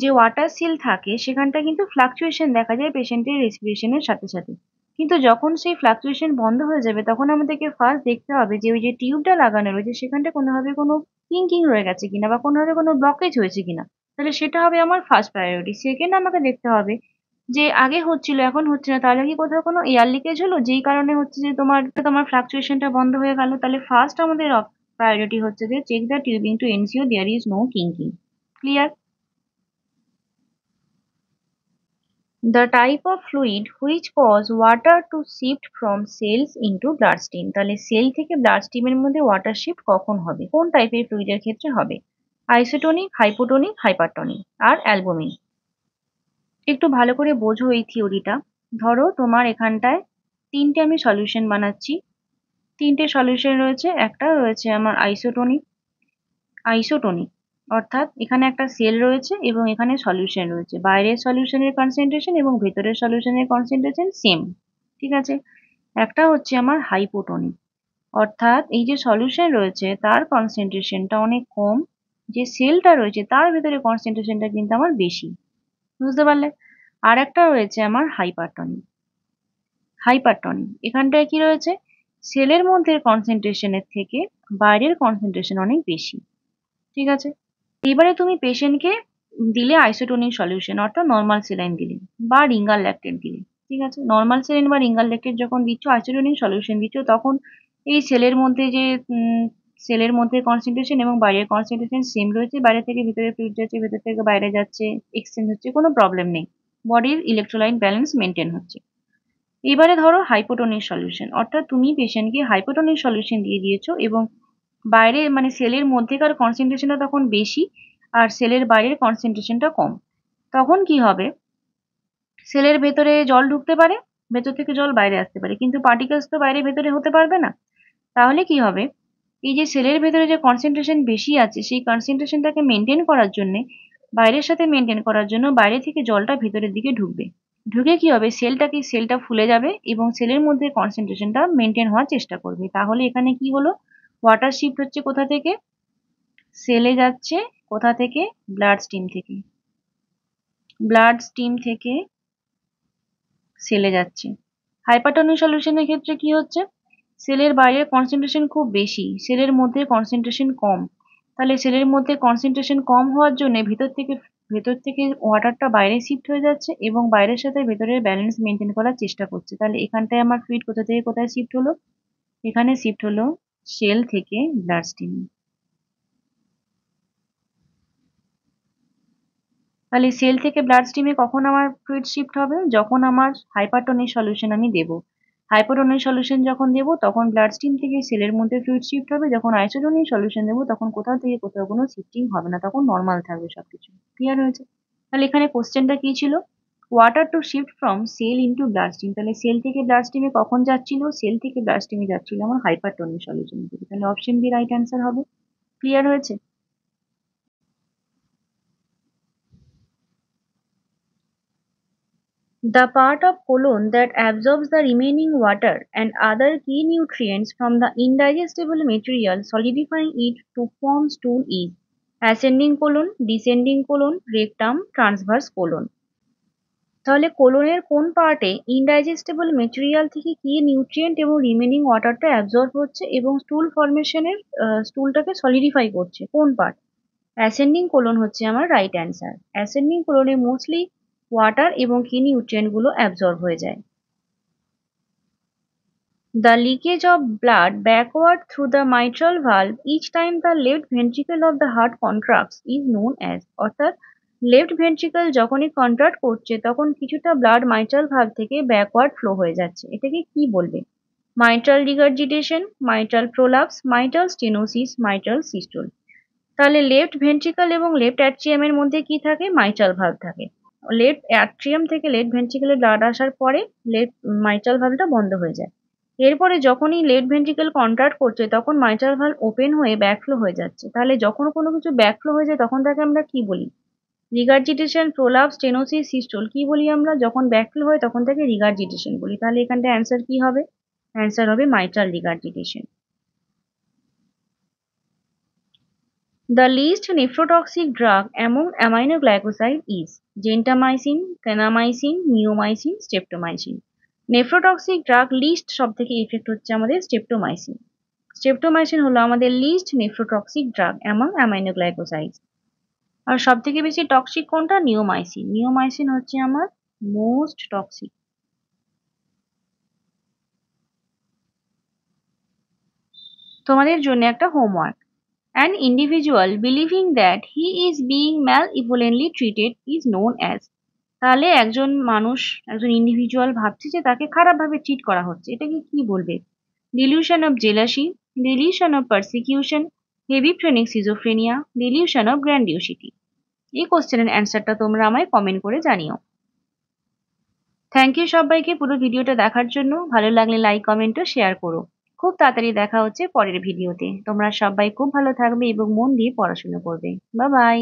যে ওয়াটার সিল থাকে সেখানটা কিন্তু ফ্লাকচুয়েশন দেখা যায় পেশেন্টের রেসপিরেশনের সাথে সাথে, কিন্তু যখন সেই ফ্লাকচুয়েশন বন্ধ হয়ে যাবে তখন আমাদেরকে ফার্স্ট দেখতে হবে যে ওই যে টিউবটা লাগানো রয়েছে সেখানটা কোনোভাবে কোনো কিঙ্কিং রয়ে গেছে কিনা বা কোনোভাবে কোনো ব্লকেজ হয়েছে কিনা। তাহলে সেটা হবে আমার ফার্স্ট প্রায়োরিটি। সেকেন্ড আমাকে দেখতে হবে যে আগে হচ্ছিল এখন হচ্ছে না, তাহলে কি কোথাও কোনো এয়ার লিকেজ হলো যেই কারণে হচ্ছে যে তোমার তোমার ফ্লাকচুয়েশনটা বন্ধ হয়ে গেল। তাহলে ফার্স্ট আমাদের priority হচ্ছে যে check the tubing to ensure there is no kinking. Clear? The type of fluid which cause water to shift from cells into bloodstream. তাহলে সেল থেকে ব্লাডস্ট্রিমের মধ্যে ওয়াটার শিফট কখন হবে? কোন টাইপের ফ্লুইডের ক্ষেত্রে হবে? আইসোটোনিক, হাইপোটোনিক, হাইপারটোনিক আর অ্যালবুমিন। একটু ভালো করে বোঝো এই থিওরিটা। ধরো তোমার এখানটায় তিনটে আমি সলিউশন বানাচ্ছি, তিনটে সলিউশন রয়েছে। একটা রয়েছে আমার আইসোটোনিক অর্থাৎ এখানে একটা সেল রয়েছে এবং এখানে সলিউশন রয়েছে, বাইরের সলিউশনের কনসেন্ট্রেশন এবং ভেতরের সলিউশনের কনসেন্ট্রেশন সেম। ঠিক আছে। একটা হচ্ছে আমার হাইপোটোনিক অর্থাৎ এই যে সলিউশন রয়েছে তার কনসেন্ট্রেশনটা অনেক কম, যে সেলটা রয়েছে তার ভেতরে কনসেন্ট্রেশনটা কিন্তু আমার বেশি। বুঝতে পারলে? আর একটা রয়েছে আমার হাইপারটনিক এখানটায় কি রয়েছে? সেলের মধ্যে কনসেন্ট্রেশনের থেকে বাইরের কনসেন্ট্রেশন অনেক বেশি। ঠিক আছে। এবারে তুমি পেশেন্টকে দিলে আইসোটোনিক সলিউশন অর্থাৎ নর্মাল স্যালাইন দিলে বা রিঙ্গার ল্যাকটেট দিলে। ঠিক আছে, নর্মাল স্যালাইন বা রিঙ্গার ল্যাকটেট যখন দিচ্ছ, আইসোটোনিক সলিউশন দিচ্ছ, তখন এই সেলের মধ্যে যে সেলের মধ্যে কনসেন্ট্রেশন এবং বাইরের কনসেন্ট্রেশন সেম রয়েছে, বাইরে থেকে ভিতরে ফ্লুইড যাচ্ছে, ভেতর থেকে বাইরে যাচ্ছে, এক্সচেঞ্জ হচ্ছে, কোনো প্রবলেম নেই, বডির ইলেকট্রোলাইট ব্যালেন্স মেনটেন হচ্ছে। এবারে ধরো হাইপোটোনিক সলিউশন, অর্থাৎ তুমি পেশেন্টকে হাইপোটোনিক সলিউশন দিয়ে দিয়েছো এবং বাইরে মানে সেলের মধ্যেকার কনসেন্ট্রেশনটা তখন বেশি আর সেলের বাইরের কনসেন্ট্রেশনটা কম। তখন কি হবে, সেলের ভেতরে জল ঢুকতে পারে, ভেতর থেকে জল বাইরে আসতে পারে, কিন্তু পার্টিকেলস তো বাইরে ভেতরে হতে পারবে না। তাহলে কি হবে, এই যে সেলের ভেতরে যে কনসেন্ট্রেশন বেশি আছে সেই কনসেন্ট্রেশনটাকে মেনটেন করার জন্য, বাইরের সাথে মেনটেন করার জন্য বাইরে থেকে জলটা ভেতরের দিকে ঢুকবে। ঢুকে কি হবে, সেলটা ফুলে যাবে এবং সেলের মধ্যে কনসেন্ট্রেশনটা মেনটেন হওয়ার চেষ্টা করবে। তাহলে এখানে কি হলো, ওয়াটার শিফট হচ্ছে কোথা থেকে, সেলে যাচ্ছে, কোথা থেকে, ব্লাড স্ট্রিম থেকে, ব্লাড স্ট্রিম থেকে সেলে যাচ্ছে। হাইপারটোনিক সলিউশনের ক্ষেত্রে কি হচ্ছে, সেলের বাইরের কনসেন্ট্রেশন খুব বেশি, সেলের মধ্যে কনসেন্ট্রেশন কম। তাহলে সেলের মধ্যে কনসেন্ট্রেশন কম হওয়ার জন্য ভেতর থেকে ওয়াটারটা বাইরে শিফট হয়ে যাচ্ছে এবং বাইরের সাথে ভেতরের ব্যালেন্স মেনটেন করার চেষ্টা করছে। তাহলে এখানটায় আমার ফ্লুইড কোথা থেকে কোথায় শিফট হলো, এখানে শিফট হলো সেল থেকে ব্লাড স্ট্রিমে। তাহলে সেল থেকে ব্লাড স্ট্রিমে কখন আমার ফ্লুইড শিফট হবে, যখন আমার হাইপারটোনিক সলিউশন আমি দেবো। হাইপারটোনিক সলিউশন যখন দেবো তখন ব্লাড স্ট্রিম থেকে সেলের মধ্যে ফ্লুইড শিফট হবে, যখন আইসোটোনিক সলিউশন দেবো তখন কোথাও থেকে কোথাও কোনো শিফটিং হবে না, তখন নর্মাল থাকবে সবকিছু। ক্লিয়ার হয়েছে? তাহলে এখানে কোশ্চেনটা কি ছিল, water to shift from cell into blood stream. তাহলে সেল থেকে ব্লাড স্ট্রিমে কখন যাচ্ছিল, সেল থেকে ব্লাড স্ট্রিমে যাচ্ছিল আমার হাইপারটোনিক সলিউশন থেকে। তাহলে অপশন বি রাইট অ্যান্সার হবে। ক্লিয়ার হয়েছে? The part of colon that absorbs the remaining water and other key nutrients from the indigestible material, solidifying it to form stool is ascending colon, descending colon, rectum, transverse colon. তাহলে কোলনের কোন পার্টে ইনডাইজেস্টেবল মেটেরিয়াল থেকে কি নিউট্রিয়েন্ট এবং রিমেনিং ওয়াটারটা অ্যাবজর্ব হচ্ছে এবং স্টুল ফরমেশনের স্টুলটাকে সলিডিফাই করছে, কোন পার্ট? অ্যাসেন্ডিং কোলন হচ্ছে আমার রাইট অ্যান্সার। অ্যাসেন্ডিং কোলনে মোস্টলি ওয়াটার এবং কি নিউট্রিয়েন্ট গুলো অ্যাবজর্ব হয়ে যায়। The leakage of blood backward through the mitral valve each time the left ventricle of the heart contracts is known as, অর্থাৎ লেফট ভেন্ট্রিকল যখনই কন্ট্রাক্ট করছে তখন কিছুটা ব্লাড মাইট্রাল ভালভ থেকে ব্যাকওয়ার্ড ফ্লো হয়ে যাচ্ছে, এটাকে কি বলবে? Mitral regurgitation, mitral prolapse, mitral stenosis, mitral systole. তাহলে লেফট ভেন্ট্রিকল এবং লেফট অ্যাট্রিয়ামের মধ্যে কি থাকে, মাইট্রাল ভালভ থাকে। লেফট অ্যাট্রিয়াম থেকে লেফট ভেন্ট্রিকলে ব্লাড আসার পরে লেফট মাইট্রাল ভালভটা বন্ধ হয়ে যায়। এরপরে যখনই লেফট ভেন্ট্রিকল কন্ট্রাক্ট করছে তখন মাইট্রাল ভালভ ওপেন হয়ে ব্যাকফ্লো হয়ে যাচ্ছে। তাহলে যখন কোনো কিছু ব্যাকফ্লো হয়ে যায় তখন তাকে আমরা কি বলি? Regurgitation, prolapse, stenosis, systole. কি বলি আমরা যখন ব্যাকফ্লো হয় তখন তাকে রিগার্জিটেশন বলি। তাহলে এখানটা অ্যান্সার কি হবে? অ্যান্সার হবে mitral regurgitation. The least nephrotoxic drug among aminoglycoside is gentamicin, kanamycin, neomycin, streptomycin. Nephrotoxic drug list সব থেকে ইফেক্ট হচ্ছে আমাদের স্ট্রেপ্টোমাইসিন। স্ট্রেপ্টোমাইসিন হলো আমাদের list nephrotoxic drug among aminoglycosides. আর সব থেকে বেশি টক্সিক কোনটা? নিওমাইসিন। নিওমাইসিন হচ্ছে আমার মোস্ট টক্সিক। তোমাদের জন্য একটা homework. An individual believing that he is being malevolently treated is known as, তাহলে একজন মানুষ, একজন ইন্ডিভিজুয়াল ভাবছে যে তাকে খারাপভাবে ট্রিট করা হচ্ছে, এটাকে কি বলবে? Delusion of jealousy, delusion of persecution, hebephrenic schizophrenia, delusion of grandiosity. এই কোশ্চেনের অ্যান্সারটা তোমরা আমায় কমেন্ট করে জানিও। থ্যাংক ইউ সবাইকে পুরো ভিডিওটা দেখার জন্য। ভালো লাগলে লাইক, কমেন্ট ও শেয়ার করো। খুব তাড়াতাড়ি দেখা হচ্ছে পরের ভিডিওতে। তোমরা সবাই খুব ভালো থাকবে এবং মন দিয়ে পড়াশোনা করবে। Bye bye.